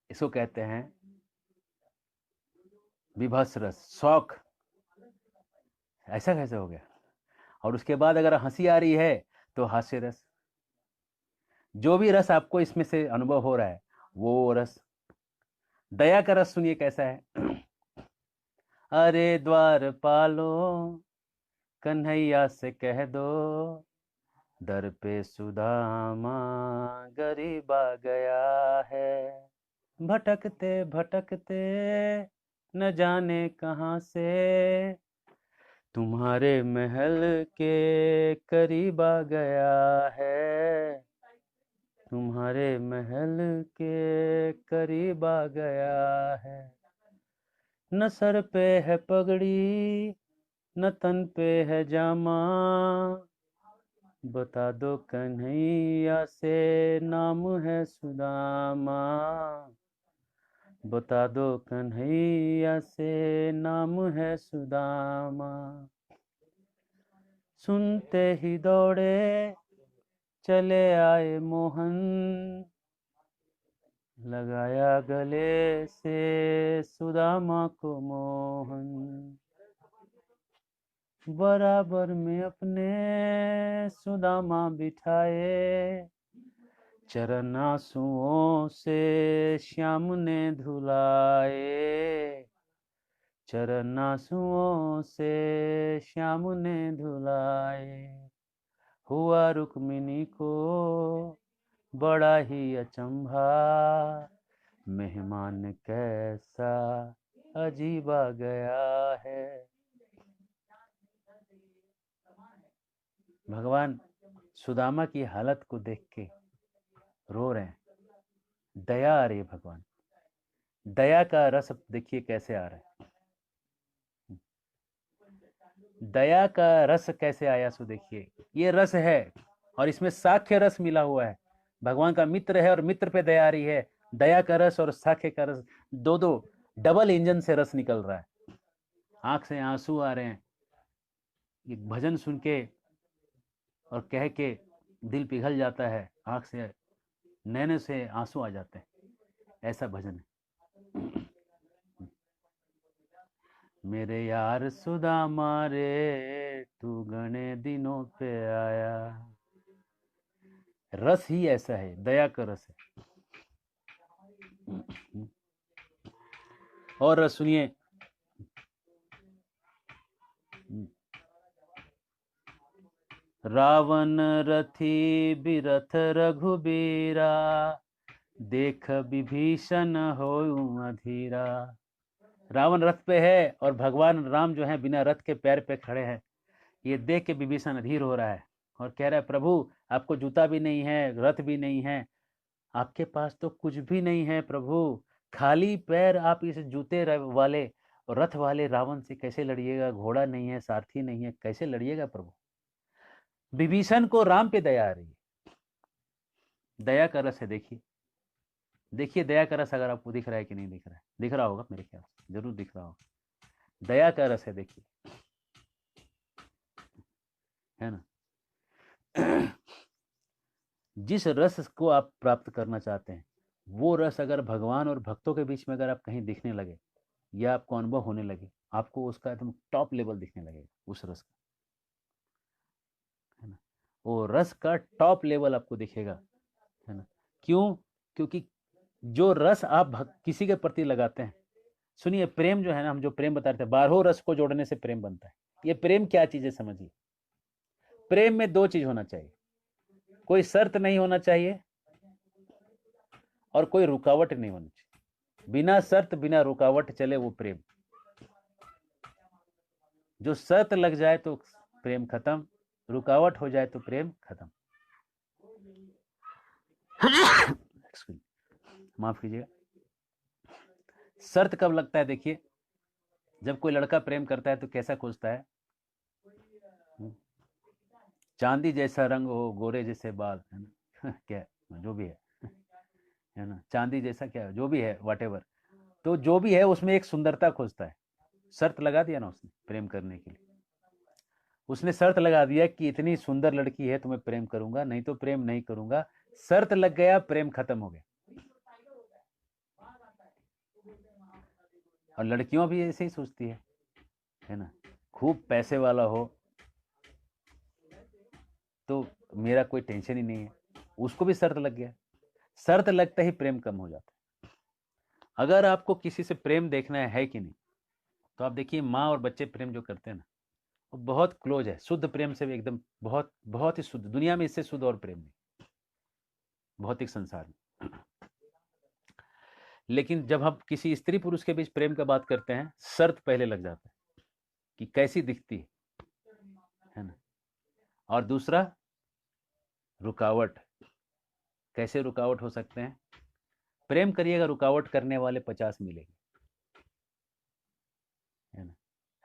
इसको कहते हैं विभत्स रस, शौक। ऐसा कैसे हो गया। और उसके बाद अगर हंसी आ रही है तो हास्य रस, जो भी रस आपको इसमें से अनुभव हो रहा है वो रस। दया का रस सुनिए कैसा है। अरे द्वार पालो, कन्हैया से कह दो, दर पे सुदामा गरीब आ गया है, भटकते भटकते न जाने कहाँ से तुम्हारे महल के करीब आ गया है, तुम्हारे महल के करीब आ गया है। न सर पे है पगड़ी, न तन पे है जामा, बता दो कन्हैया से नाम है सुदामा, बता दो कन्हैया से नाम है सुदामा। सुनते ही दौड़े चले आए मोहन, लगाया गले से सुदामा को मोहन, बराबर में अपने सुदामा बिठाए, चरण आंसुओं से श्याम ने धुलाए, चरण आंसुओं से श्याम ने धुलाए। हुआ रुक्मिणी को बड़ा ही अचंभा, मेहमान कैसा अजीबा गया है। भगवान सुदामा की हालत को देख के रो रहे हैं, दया आ रही है। भगवान दया का रस देखिए कैसे आ रहा है, दया का रस कैसे आया सो देखिए, ये रस है और इसमें साख्य रस मिला हुआ है। भगवान का मित्र है और मित्र पे दया आ रही है। दया का रस और साख्य का रस, दो दो डबल इंजन से रस निकल रहा है। आंख से आंसू आ रहे हैं, ये भजन सुन के और कह के दिल पिघल जाता है, आंख से नैने से आंसू आ जाते हैं, ऐसा भजन है। मेरे यार सुदामा रे तू घने दिनों पे आया, रस ही ऐसा है, दया का रस है। और रस सुनिए, रावण रथी बिरथ रघुबीरा, देख विभीषण होऊं अधीरा। रावण रथ पे है और भगवान राम जो है बिना रथ के पैर पे खड़े हैं। ये देख के विभीषण अधीर हो रहा है और कह रहा है, प्रभु आपको जूता भी नहीं है, रथ भी नहीं है, आपके पास तो कुछ भी नहीं है प्रभु, खाली पैर आप इस जूते वाले और रथ वाले रावण से कैसे लड़िएगा, घोड़ा नहीं है, सारथी नहीं है, कैसे लड़िएगा प्रभु। विभीषण को राम पे दया आ रही है, दया का रस है। देखिए देखिए दया का रस अगर आपको दिख रहा है कि नहीं दिख रहा है, दिख रहा होगा, मेरे ख्याल से जरूर दिख रहा होगा। दया का रस है, देखिए, है ना। जिस रस को आप प्राप्त करना चाहते हैं, वो रस अगर भगवान और भक्तों के बीच में अगर आप कहीं दिखने लगे या आपको अनुभव होने लगे, आपको उसका एकदम टॉप लेवल दिखने लगेगा उस रस का, है ना। वो रस का टॉप लेवल आपको दिखेगा, है ना। क्यों? क्योंकि जो रस आप किसी के प्रति लगाते हैं, सुनिए प्रेम जो है ना, हम जो प्रेम बता रहे थे, 12 रस को जोड़ने से प्रेम बनता है। ये प्रेम क्या चीज है समझिए। प्रेम में 2 चीज होना चाहिए, कोई शर्त नहीं होना चाहिए और कोई रुकावट नहीं होनी चाहिए। बिना शर्त बिना रुकावट चले वो प्रेम। जो शर्त लग जाए तो प्रेम खत्म, रुकावट हो जाए तो प्रेम खत्म। माफ कीजिएगा। शर्त कब लगता है? देखिए, जब कोई लड़का प्रेम करता है तो कैसा खोजता है? चांदी जैसा रंग हो, गोरे जैसे बाल, है ना। क्या जो भी है ना, चांदी जैसा क्या जो भी है, वॉटेवर, तो जो भी है उसमें एक सुंदरता खोजता है। शर्त लगा दिया ना उसने प्रेम करने के लिए, उसने शर्त लगा दिया कि इतनी सुंदर लड़की है तो मैं प्रेम करूंगा, नहीं तो प्रेम नहीं करूंगा। शर्त लग गया, प्रेम खत्म हो गया। और लड़कियों भी ऐसे ही सोचती है ना, खूब पैसे वाला हो तो मेरा कोई टेंशन ही नहीं है, उसको भी शर्त लग गया। शर्त लगते ही प्रेम कम हो जाता है। अगर आपको किसी से प्रेम देखना है कि नहीं, तो आप देखिए माँ और बच्चे प्रेम जो करते हैं ना, वो बहुत क्लोज है, शुद्ध प्रेम से भी एकदम बहुत बहुत ही शुद्ध। दुनिया में इससे शुद्ध और प्रेम नहीं, भौतिक संसार में। लेकिन जब हम किसी स्त्री पुरुष के बीच प्रेम का बात करते हैं, शर्त पहले लग जाता है कि कैसी दिखती है ना। और दूसरा, रुकावट। कैसे रुकावट हो सकते हैं? प्रेम करिएगा, रुकावट करने वाले 50 मिलेंगे, है ना।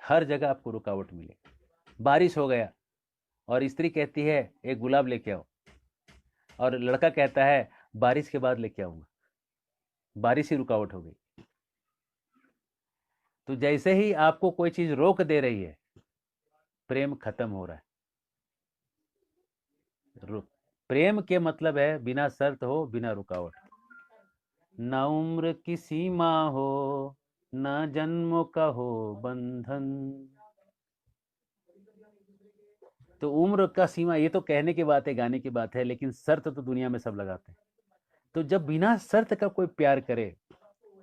हर जगह आपको रुकावट मिलेगी। बारिश हो गया और स्त्री कहती है एक गुलाब लेके आओ, और लड़का कहता है बारिश के बाद लेके आऊंगा, बारिश ही रुकावट हो गई। तो जैसे ही आपको कोई चीज रोक दे रही है, प्रेम खत्म हो रहा है। प्रेम के मतलब है बिना शर्त हो, बिना रुकावट। ना उम्र की सीमा हो, ना जन्मों का हो बंधन। तो उम्र का सीमा ये तो कहने की बात है, गाने की बात है, लेकिन शर्त तो दुनिया में सब लगाते हैं। तो जब बिना शर्त का कोई प्यार करे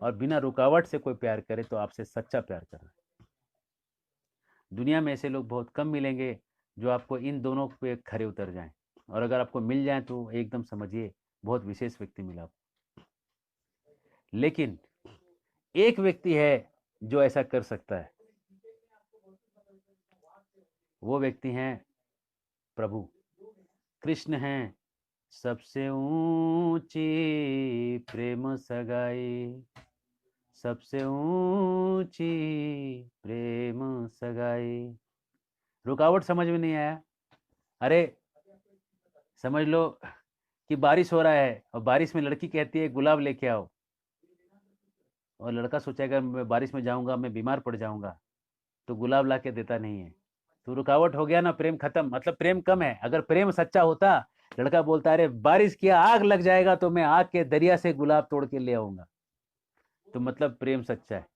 और बिना रुकावट से कोई प्यार करे, तो आपसे सच्चा प्यार कर रहा है। दुनिया में ऐसे लोग बहुत कम मिलेंगे जो आपको इन दोनों पे खरे उतर जाएं, और अगर आपको मिल जाए तो एकदम समझिए बहुत विशेष व्यक्ति मिला आपको। लेकिन एक व्यक्ति है जो ऐसा कर सकता है, वो व्यक्ति हैं प्रभु कृष्ण हैं। सबसे ऊंची प्रेम सगाई, सबसे ऊंची प्रेम सगाई। रुकावट समझ में नहीं आया? अरे समझ लो कि बारिश हो रहा है और बारिश में लड़की कहती है गुलाब लेके आओ, और लड़का सोचेगा मैं बारिश में जाऊंगा मैं बीमार पड़ जाऊंगा, तो गुलाब ला के देता नहीं है, तो रुकावट हो गया ना, प्रेम खत्म, मतलब प्रेम कम है। अगर प्रेम सच्चा होता, लड़का बोलता अरे बारिश किया आग लग जाएगा तो मैं आग के दरिया से गुलाब तोड़ के ले आऊंगा, तो मतलब प्रेम सच्चा है।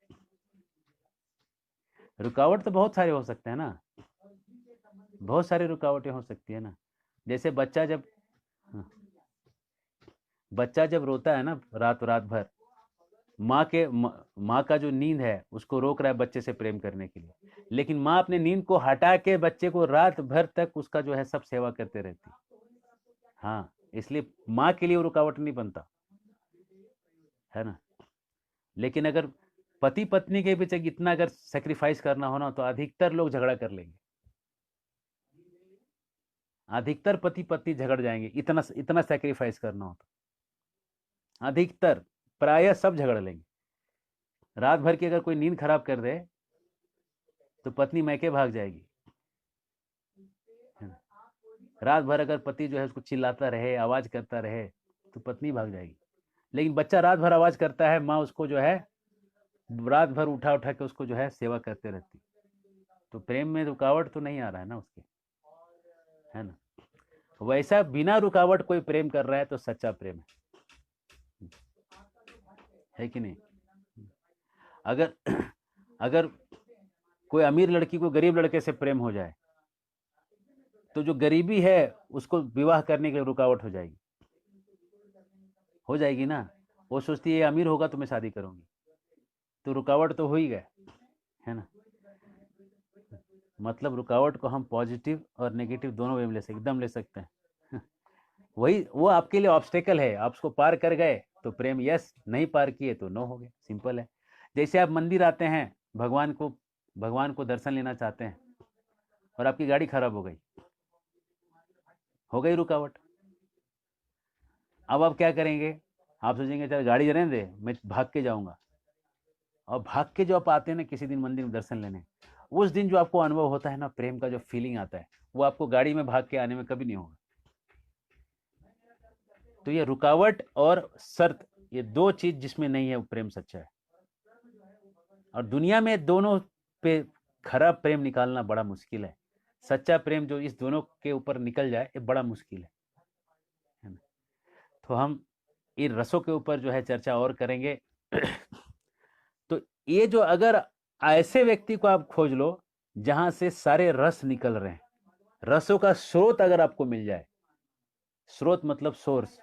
रुकावट तो बहुत सारे हो सकते हैं ना, बहुत सारी रुकावटें हो सकती है ना। जैसे बच्चा जब, हाँ, बच्चा जब रोता है ना रात रात भर, माँ का जो नींद है उसको रोक रहा है बच्चे से प्रेम करने के लिए, लेकिन माँ अपने नींद को हटा के बच्चे को रात भर तक उसका जो है सब सेवा करते रहती। हाँ, इसलिए माँ के लिए वो रुकावट नहीं बनता है ना। लेकिन अगर पति पत्नी के बीच इतना अगर सेक्रीफाइस करना हो ना, तो अधिकतर लोग झगड़ा कर लेंगे, अधिकतर पति पत्नी झगड़ जाएंगे, इतना इतना सेक्रीफाइस करना हो तो अधिकतर प्रायः सब झगड़ लेंगे। रात भर की अगर कोई नींद खराब कर दे तो पत्नी मैके भाग जाएगी, है ना? रात भर अगर पति जो है उसको चिल्लाता रहे, आवाज करता रहे, तो पत्नी भाग जाएगी। लेकिन बच्चा रात भर आवाज करता है, माँ उसको जो है रात भर उठा उठा के उसको जो है सेवा करते रहती, तो प्रेम में रुकावट तो नहीं आ रहा है ना उसके, है ना। वैसा बिना रुकावट कोई प्रेम कर रहा है तो सच्चा प्रेम है कि नहीं? अगर अगर कोई अमीर लड़की को गरीब लड़के से प्रेम हो जाए, तो जो गरीबी है उसको विवाह करने के लिए रुकावट हो जाएगी ना। वो सोचती है ये अमीर होगा तो मैं शादी करूंगी, तो रुकावट तो हो ही गया, है ना। मतलब रुकावट को हम पॉजिटिव और नेगेटिव दोनों वे में एकदम ले सकते हैं। वही वो आपके लिए ऑब्स्टेकल है, आप उसको पार कर गए तो प्रेम यस, नहीं पार किए तो नो हो गया, सिंपल है। जैसे आप मंदिर आते हैं, भगवान को दर्शन लेना चाहते हैं और आपकी गाड़ी खराब हो गई रुकावट। अब आप क्या करेंगे? आप सोचेंगे चल गाड़ी रहने दे, मैं भाग के जाऊंगा। और भाग के जो आप आते हैं ना किसी दिन मंदिर में दर्शन लेने, उस दिन जो आपको अनुभव होता है ना, प्रेम का जो फीलिंग आता है, वो आपको गाड़ी में भाग के आने में कभी नहीं होगा। तो ये रुकावट और शर्त, ये दो चीज जिसमें नहीं है वो प्रेम सच्चा है। और दुनिया में दोनों पे खराब प्रेम निकालना बड़ा मुश्किल है। सच्चा प्रेम जो इस दोनों के ऊपर निकल जाए ये बड़ा मुश्किल है ना। तो हम इन रसों के ऊपर जो है चर्चा और करेंगे। तो ये जो अगर ऐसे व्यक्ति को आप खोज लो जहां से सारे रस निकल रहे हैं, रसों का स्रोत अगर आपको मिल जाए, स्रोत मतलब सोर्स,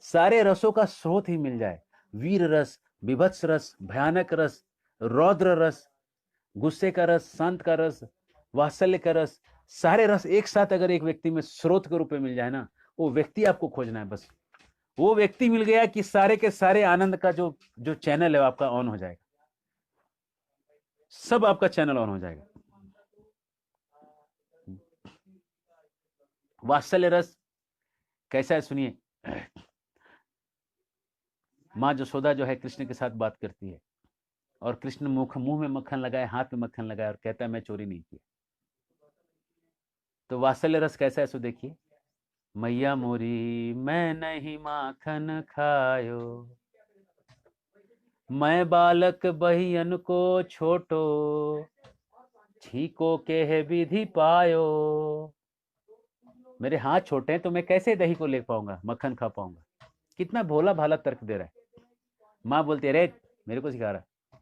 सारे रसों का स्रोत ही मिल जाए, वीर रस, विभत्स रस, भयानक रस, रौद्र रस, गुस्से का रस, शांत का रस, वात्सल्य का रस, सारे रस एक साथ अगर एक व्यक्ति में स्रोत के रूप में मिल जाए ना, वो व्यक्ति आपको खोजना है। बस वो व्यक्ति मिल गया कि सारे के सारे आनंद का जो जो चैनल है आपका ऑन हो जाएगा, सब आपका चैनल ऑन हो जाएगा। वात्सल्य रस कैसा है सुनिए। माँ जसोदा जो है कृष्ण के साथ बात करती है और कृष्ण मुंह में मक्खन लगाए, हाथ में मक्खन लगाए और कहता है मैं चोरी नहीं की। तो वात्सल्य रस कैसा है सो देखिए। मैया मोरी मैं नहीं माखन खायो, मैं बालक बहियन को छोटो, छीको के है विधि पायो। मेरे हाथ छोटे हैं तो मैं कैसे दही को ले पाऊंगा, मक्खन खा पाऊंगा। कितना भोला भाला तर्क दे रहा है। माँ बोलती है रे मेरे को सिखा रहा।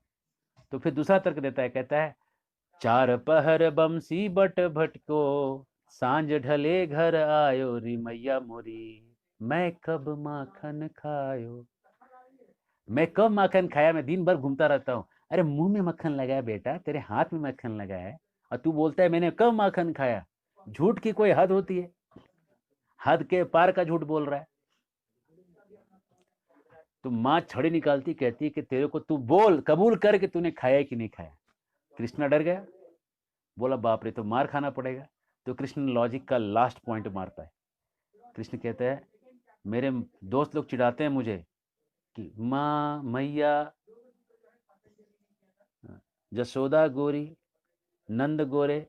तो फिर दूसरा तर्क देता है, कहता है चार पहर बमसी बट भटको, सांझ ढले घर आयो री मैया मोरी, मैं कब माखन खायो। मैं कब माखन खाया, मैं दिन भर घूमता रहता हूँ। अरे मुंह में मक्खन लगाया बेटा, तेरे हाथ में मक्खन लगाया है और तू बोलता है मैंने कब माखन खाया। झूठ की कोई हद होती है? हद के पार का झूठ बोल रहा है। तो माँ छड़ी निकालती, कहती है कि तेरे को, तू बोल, कबूल कर कि तूने खाया है कि नहीं खाया। कृष्णा डर गया, बोला बाप रे, तो मार खाना पड़ेगा। तो कृष्ण लॉजिक का लास्ट पॉइंट मारता है। कृष्ण कहते हैं, मेरे दोस्त लोग चिढ़ाते हैं मुझे कि माँ, मैया, जसोदा गोरी, नंद गोरे,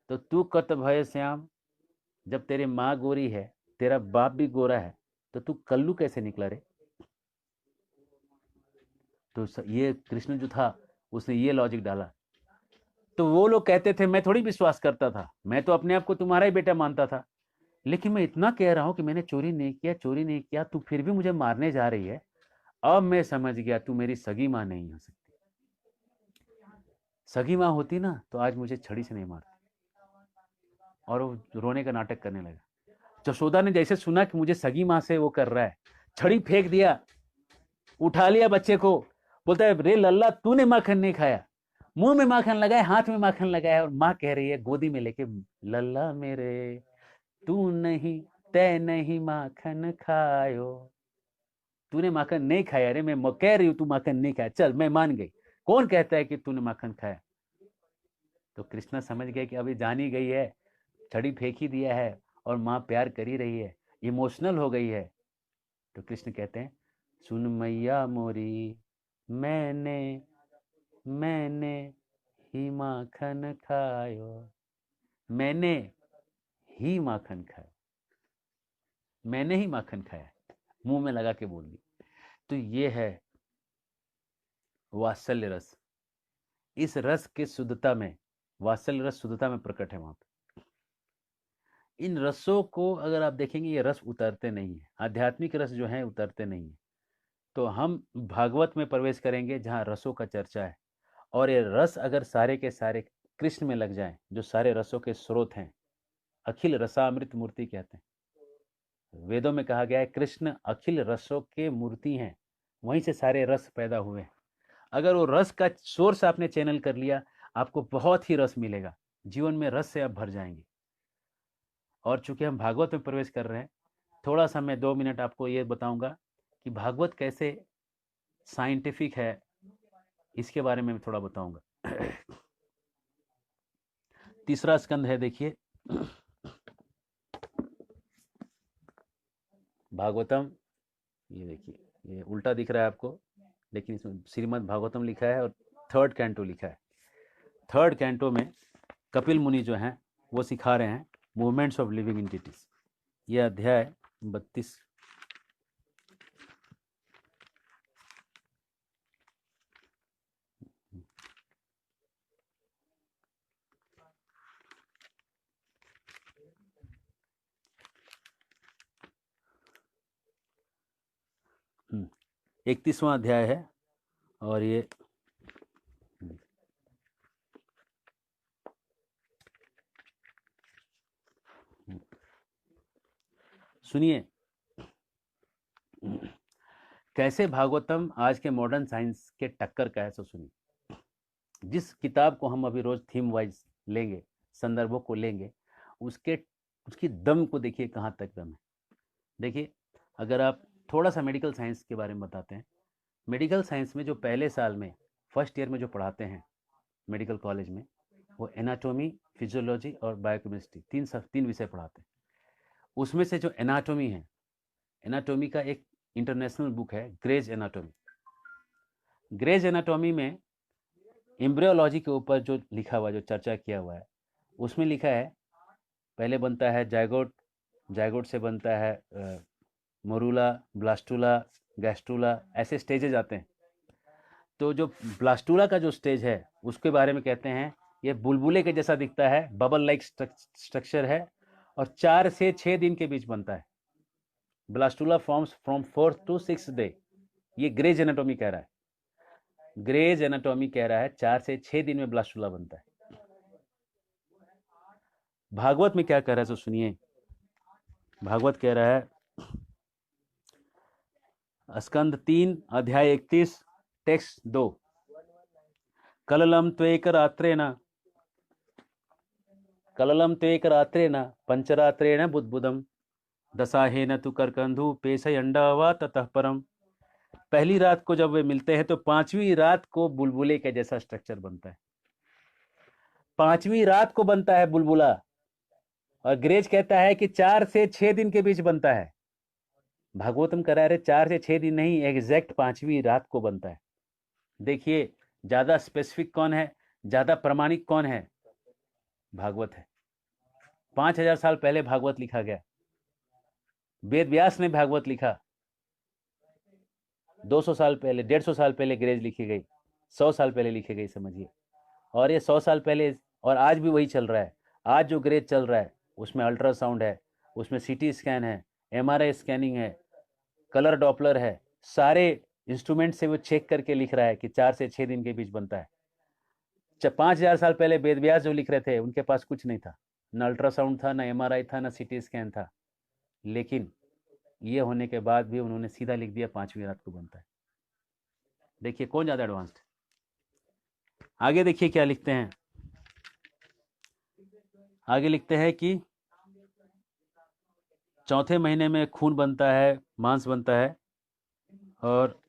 तो तू कत भय श्याम। जब तेरी माँ गोरी है, तेरा बाप भी गोरा है, तो तू कल्लू कैसे निकला रे। तो ये कृष्ण जो था, उसने ये लॉजिक डाला। तो वो लोग कहते थे, मैं थोड़ी विश्वास करता था, मैं तो अपने आप को तुम्हारा ही बेटा मानता था, लेकिन मैं इतना कह रहा हूं कि मैंने चोरी नहीं किया, चोरी नहीं किया, तू फिर भी मुझे मारने जा रही है। अब मैं समझ गया, तू मेरी सगी माँ नहीं हो सकती। सगी माँ होती ना तो आज मुझे छड़ी से नहीं मारती। और वो रोने का नाटक करने लगा। जशोदा ने जैसे सुना कि मुझे सगी माँ से वो कर रहा है, छड़ी फेंक दिया, उठा लिया बच्चे को, बोलता है, रे लल्ला, तूने माखन नहीं खाया। मुंह में माखन लगाया, हाथ में माखन लगाया, और माँ कह रही है गोदी में लेके, लल्ला मेरे, तू नहीं, तय नहीं माखन खायो। तूने माखन नहीं खाया रे, मैं कह रही हूं तू माखन नहीं खाया, चल मैं मान गई। कौन कहता है कि तूने माखन खाया। तो कृष्णा समझ गए कि अभी जान ही गई है, छड़ी फेंक ही दिया है, और माँ प्यार कर ही रही है, इमोशनल हो गई है। तो कृष्ण कहते हैं, सुन मैया मोरी, मैंने मैंने ही माखन खायो, मैंने ही माखन खाया, मैंने ही माखन खाया, मुंह में लगा के बोल दी। तो ये है वात्सल्य रस। इस रस के शुद्धता में, वात्सल्य रस शुद्धता में प्रकट है वहां पे। इन रसों को अगर आप देखेंगे, ये रस उतरते नहीं है, आध्यात्मिक रस जो है उतरते नहीं है। तो हम भागवत में प्रवेश करेंगे जहाँ रसों का चर्चा है, और ये रस अगर सारे के सारे कृष्ण में लग जाएं, जो सारे रसों के स्रोत हैं, अखिल रसामृत मूर्ति कहते हैं। वेदों में कहा गया है कृष्ण अखिल रसों के मूर्ति हैं, वहीं से सारे रस पैदा हुए हैं। अगर वो रस का सोर्स आपने चैनल कर लिया, आपको बहुत ही रस मिलेगा, जीवन में रस से आप भर जाएंगे। और चूंकि हम भागवत में प्रवेश कर रहे हैं, थोड़ा सा मैं 2 मिनट आपको ये बताऊंगा कि भागवत कैसे साइंटिफिक है, इसके बारे में थोड़ा बताऊंगा। तीसरा स्कंद है, देखिए भागवतम। ये देखिए, ये उल्टा दिख रहा है आपको, लेकिन इसमें श्रीमद् भागवतम लिखा है और 3rd कैंटो लिखा है। 3rd कैंटो में कपिल मुनि जो हैं वो सिखा रहे हैं मूवमेंट्स ऑफ लिविंग एंटिटीज। ये अध्याय 32। हम्म, 31वां अध्याय है, और ये सुनिए कैसे भागवतम आज के मॉडर्न साइंस के टक्कर का है। सो सुनिए, जिस किताब को हम अभी रोज थीम वाइज लेंगे, संदर्भों को लेंगे, उसके उसकी दम को देखिए कहाँ तक दम है। देखिए, अगर आप थोड़ा सा मेडिकल साइंस के बारे में बताते हैं, मेडिकल साइंस में जो पहले साल में, फर्स्ट ईयर में जो पढ़ाते हैं मेडिकल कॉलेज में, वो एनाटॉमी, फिजियोलॉजी और बायोकेमिस्ट्री, तीन विषय पढ़ाते हैं। उसमें से जो एनाटॉमी है, एनाटॉमी का एक इंटरनेशनल बुक है ग्रेज एनाटॉमी। ग्रेज एनाटॉमी में एम्ब्रियोलॉजी के ऊपर जो लिखा हुआ, जो चर्चा किया हुआ है, उसमें लिखा है पहले बनता है जायगोट, जायगोट से बनता है मोरूला, ब्लास्टूला, गैस्ट्रूला, ऐसे स्टेजेज आते हैं। तो जो ब्लास्टूला का जो स्टेज है, उसके बारे में कहते हैं ये बुलबुले के जैसा दिखता है, बबल लाइक स्ट्रक्चर है, और 4 से 6 दिन के बीच बनता है। Blastula forms from 4th to 6th day. ये ग्रेज एनाटॉमी कह रहा है, ग्रेज एनाटॉमी कह रहा है 4 से 6 दिन में ब्लास्टूला बनता है। भागवत में क्या कह रहा है, तो सुनिए। भागवत कह रहा है, स्कंद 3 अध्याय 31 टेक्स्ट 2, कललम त्वेक रात्रेण पंचरात्रेण बुद्बुदम दसाहेन तु करकंधु पेशयंडा वा ततः परम। पहली रात को जब वे मिलते हैं तो पांचवी रात को बुलबुले के जैसा स्ट्रक्चर बनता है, पांचवी रात को बनता है बुलबुला। और ग्रेज कहता है कि 4 से 6 दिन के बीच बनता है। भागवतम करा रहे 4 से 6 दिन नहीं, एग्जैक्ट पांचवी रात को बनता है। देखिए ज्यादा स्पेसिफिक कौन है, ज्यादा प्रमाणिक कौन है? भागवत है। 5000 साल पहले भागवत लिखा गया। वेद व्यास ने भागवत लिखा 200 साल पहले, 150 साल पहले ग्रेज लिखी गई, 100 साल पहले लिखी गई, समझिए। और ये 100 साल पहले, और आज भी वही चल रहा है। आज जो ग्रेज चल रहा है उसमें अल्ट्रासाउंड है, उसमें सीटी स्कैन है, एमआरआई स्कैनिंग है, कलर डॉपलर है, सारे इंस्ट्रूमेंट से वो चेक करके लिख रहा है कि 4 से 6 दिन के बीच बनता है। 5000 साल पहले वेद व्यास जो लिख रहे थे उनके पास कुछ नहीं था, ना अल्ट्रासाउंड था, ना एमआरआई था, ना सीटी स्कैन था, लेकिन ये होने के बाद भी उन्होंने सीधा लिख दिया पांचवी रात को बनता है। देखिए कौन ज्यादा एडवांस्ड। आगे देखिए क्या लिखते हैं, आगे लिखते हैं कि चौथे महीने में खून बनता है, मांस बनता है, और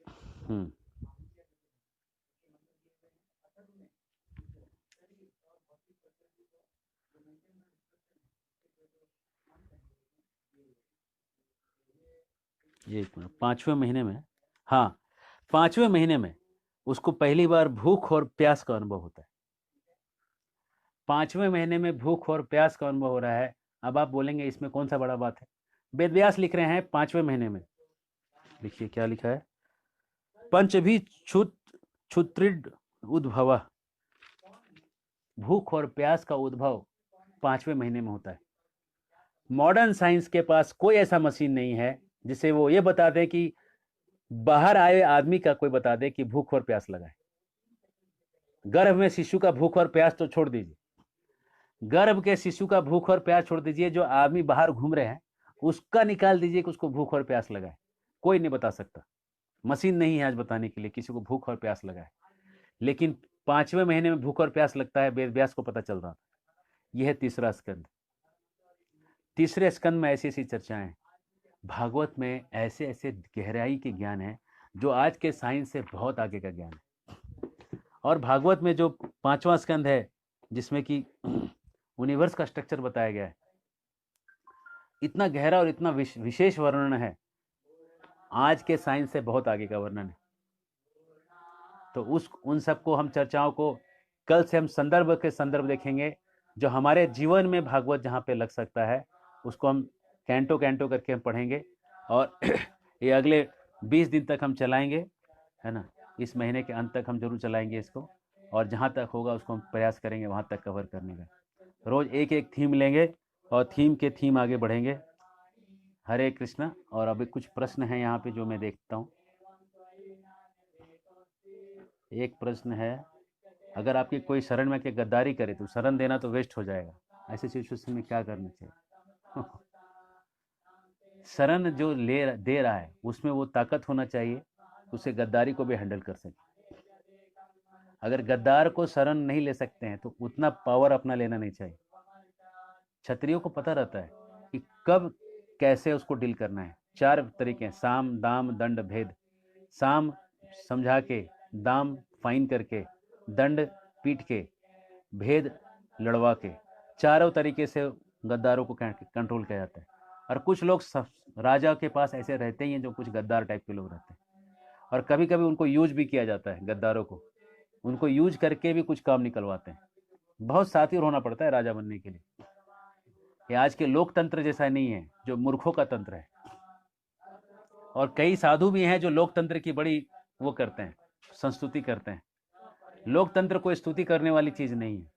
ये 5वें महीने में, हाँ 5वें महीने में उसको पहली बार भूख और प्यास का अनुभव होता है। 5वें महीने में भूख और प्यास का अनुभव हो रहा है। अब आप बोलेंगे इसमें कौन सा बड़ा बात है? वेद व्यास लिख रहे हैं 5वें महीने में। देखिए क्या लिखा है, पंचभी क्षुत्रिड उद्भव, भूख और प्यास का उद्भव 5वें महीने में होता है। मॉडर्न साइंस के पास कोई ऐसा मशीन नहीं है जिसे वो ये बता दे कि बाहर आए आदमी का कोई बता दे कि भूख और प्यास लगा है। गर्भ में शिशु का भूख और प्यास तो छोड़ दीजिए, गर्भ के शिशु का भूख और प्यास छोड़ दीजिए, जो आदमी बाहर घूम रहे हैं उसका निकाल दीजिए कि उसको भूख और प्यास लगा है। कोई नहीं बता सकता, मशीन नहीं है आज बताने के लिए किसी को भूख और प्यास लगा है। लेकिन 5वें महीने में भूख और प्यास लगता है, वेद व्यास को पता चल रहा था। यह है तीसरा स्कंद। तीसरे स्कंद में ऐसी ऐसी चर्चाएं, भागवत में ऐसे ऐसे गहराई के ज्ञान है जो आज के साइंस से बहुत आगे का ज्ञान है। और भागवत में जो 5वां स्कंद है जिसमें कि यूनिवर्स का स्ट्रक्चर बताया गया है, इतना गहरा और इतना विशेष वर्णन है, आज के साइंस से बहुत आगे का वर्णन है। तो उन सबको हम चर्चाओं को कल से हम संदर्भ देखेंगे, जो हमारे जीवन में भागवत जहाँ पे लग सकता है उसको हम कैंटो करके हम पढ़ेंगे। और ये अगले 20 दिन तक हम चलाएंगे, है ना। इस महीने के अंत तक हम जरूर चलाएंगे इसको, और जहाँ तक होगा उसको हम प्रयास करेंगे वहाँ तक कवर करने का। रोज एक एक थीम लेंगे और थीम आगे बढ़ेंगे। हरे कृष्णा। और अभी कुछ प्रश्न हैं यहाँ पे जो मैं देखता हूँ। एक प्रश्न है, अगर आपकी कोई शरण में के गद्दारी करे तो शरण देना तो वेस्ट हो जाएगा, ऐसे सिचुएशन में क्या करना चाहिए? शरण जो दे रहा है उसमें वो ताकत होना चाहिए, उसे गद्दारी को भी हैंडल कर सके। अगर गद्दार को शरण नहीं ले सकते हैं तो उतना पावर अपना लेना नहीं चाहिए। क्षत्रियों को पता रहता है कि कब कैसे उसको डील करना है। 4 तरीके हैं, साम दाम दंड भेद। साम समझा के, दाम फाइन करके, दंड पीट के, भेद लड़वा के। चारों तरीके से गद्दारों को कंट्रोल किया जाता है। और कुछ लोग राजा के पास ऐसे रहते ही हैं जो कुछ गद्दार टाइप के लोग रहते हैं, और कभी कभी उनको यूज भी किया जाता है, गद्दारों को उनको यूज करके भी कुछ काम निकलवाते हैं। बहुत साथी होना पड़ता है राजा बनने के लिए। ये आज के लोकतंत्र जैसा नहीं है जो मूर्खों का तंत्र है। और कई साधु भी हैं जो लोकतंत्र की बड़ी वो करते हैं, संस्तुति करते हैं। लोकतंत्र कोई स्तुति करने वाली चीज नहीं है।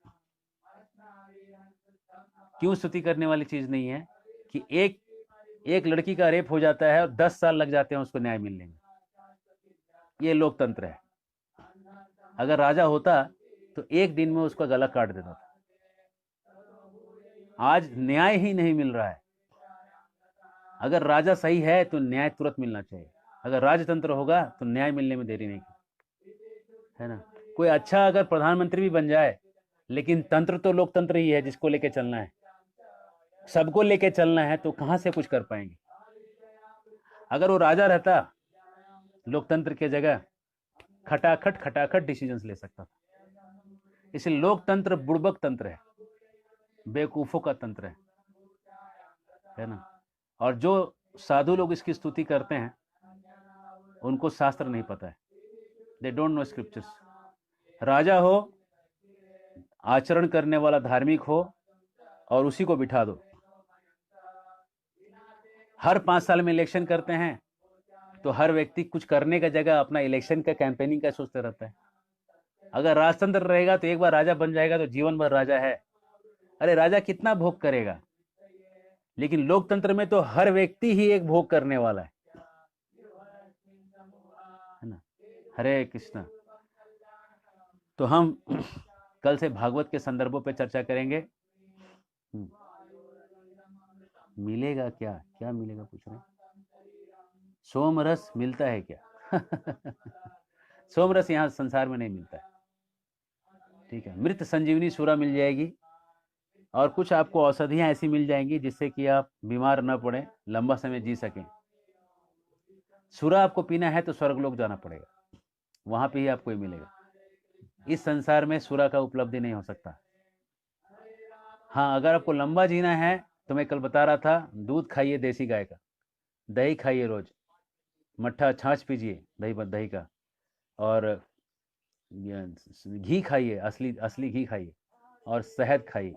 क्यों स्तुति करने वाली चीज नहीं है? कि एक लड़की का रेप हो जाता है और 10 साल लग जाते हैं उसको न्याय मिलने में। ये लोकतंत्र है। अगर राजा होता तो एक दिन में उसका गला काट देता था। आज न्याय ही नहीं मिल रहा है। अगर राजा सही है तो न्याय तुरंत मिलना चाहिए। अगर राजतंत्र होगा तो न्याय मिलने में देरी नहीं, है ना। कोई अच्छा अगर प्रधानमंत्री भी बन जाए, लेकिन तंत्र तो लोकतंत्र ही है जिसको लेके चलना है, सबको लेके चलना है, तो कहां से कुछ कर पाएंगे। अगर वो राजा रहता लोकतंत्र की जगह खटाखट खटाखट डिसीजंस ले सकता था। इसलिए लोकतंत्र बुड़बक तंत्र है, बेवकूफों का तंत्र है ना। और जो साधु लोग इसकी स्तुति करते हैं उनको शास्त्र नहीं पता है, दे डोंट नो स्क्रिप्चर्स। राजा हो, आचरण करने वाला धार्मिक हो, और उसी को बिठा दो। हर 5 साल में इलेक्शन करते हैं तो हर व्यक्ति कुछ करने का जगह अपना इलेक्शन का कैंपेनिंग का सोचते रहता है। अगर राजतंत्र रहेगा तो एक बार राजा बन जाएगा तो जीवन भर राजा है। अरे राजा कितना भोग करेगा, लेकिन लोकतंत्र में तो हर व्यक्ति ही एक भोग करने वाला है ना। हरे कृष्णा। तो हम कल से भागवत के संदर्भों पे चर्चा करेंगे। मिलेगा क्या, क्या मिलेगा पूछ रहे हैं? सोमरस मिलता है क्या? सोमरस यहाँ संसार में नहीं मिलता है, ठीक है। मृत संजीवनी सूरा मिल जाएगी, और कुछ आपको औषधियाँ ऐसी मिल जाएंगी जिससे कि आप बीमार न पड़े, लंबा समय जी सकें। सूरा आपको पीना है तो स्वर्गलोक जाना पड़ेगा, वहां पे ही आपको ये मिलेगा। इस संसार में सूरा का उपलब्धि नहीं हो सकता। हाँ, अगर आपको लंबा जीना है तो मैं कल बता रहा था, दूध खाइए देसी गाय का, दही खाइए रोज, मट्ठा छाछ पीजिए दही का, और घी खाइए, असली असली घी खाइए, और शहद खाइए।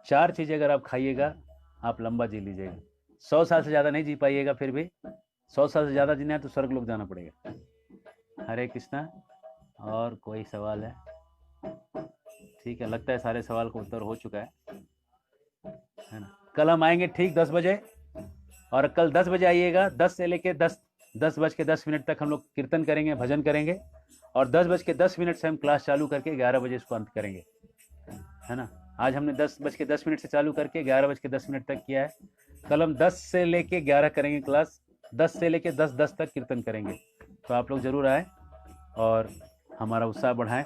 4 चीज़ें अगर आप खाइएगा आप लंबा जी लीजिएगा। 100 साल से ज़्यादा नहीं जी पाइएगा, फिर भी 100 साल से ज़्यादा जीना है तो स्वर्ग लोक जाना पड़ेगा। हरे कृष्णा। और कोई सवाल है? ठीक है, लगता है सारे सवाल का उत्तर हो चुका है ना। कल हम आएंगे ठीक 10 बजे, और कल 10 बजे आइएगा। 10 से लेके 10:10 तक हम लोग कीर्तन करेंगे, भजन करेंगे, और 10:10 से हम क्लास चालू करके 11 बजे इसको अंत करेंगे, है ना। आज हमने 10:10 से चालू करके 11:10 तक किया है। कल हम 10 से लेके 11 करेंगे क्लास, 10 से लेके 10:10 तक कीर्तन करेंगे। तो आप लोग जरूर आए और हमारा उत्साह बढ़ाएं।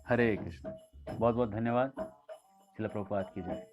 हरे कृष्ण। बहुत बहुत धन्यवाद। श्रील प्रभुपाद की जय।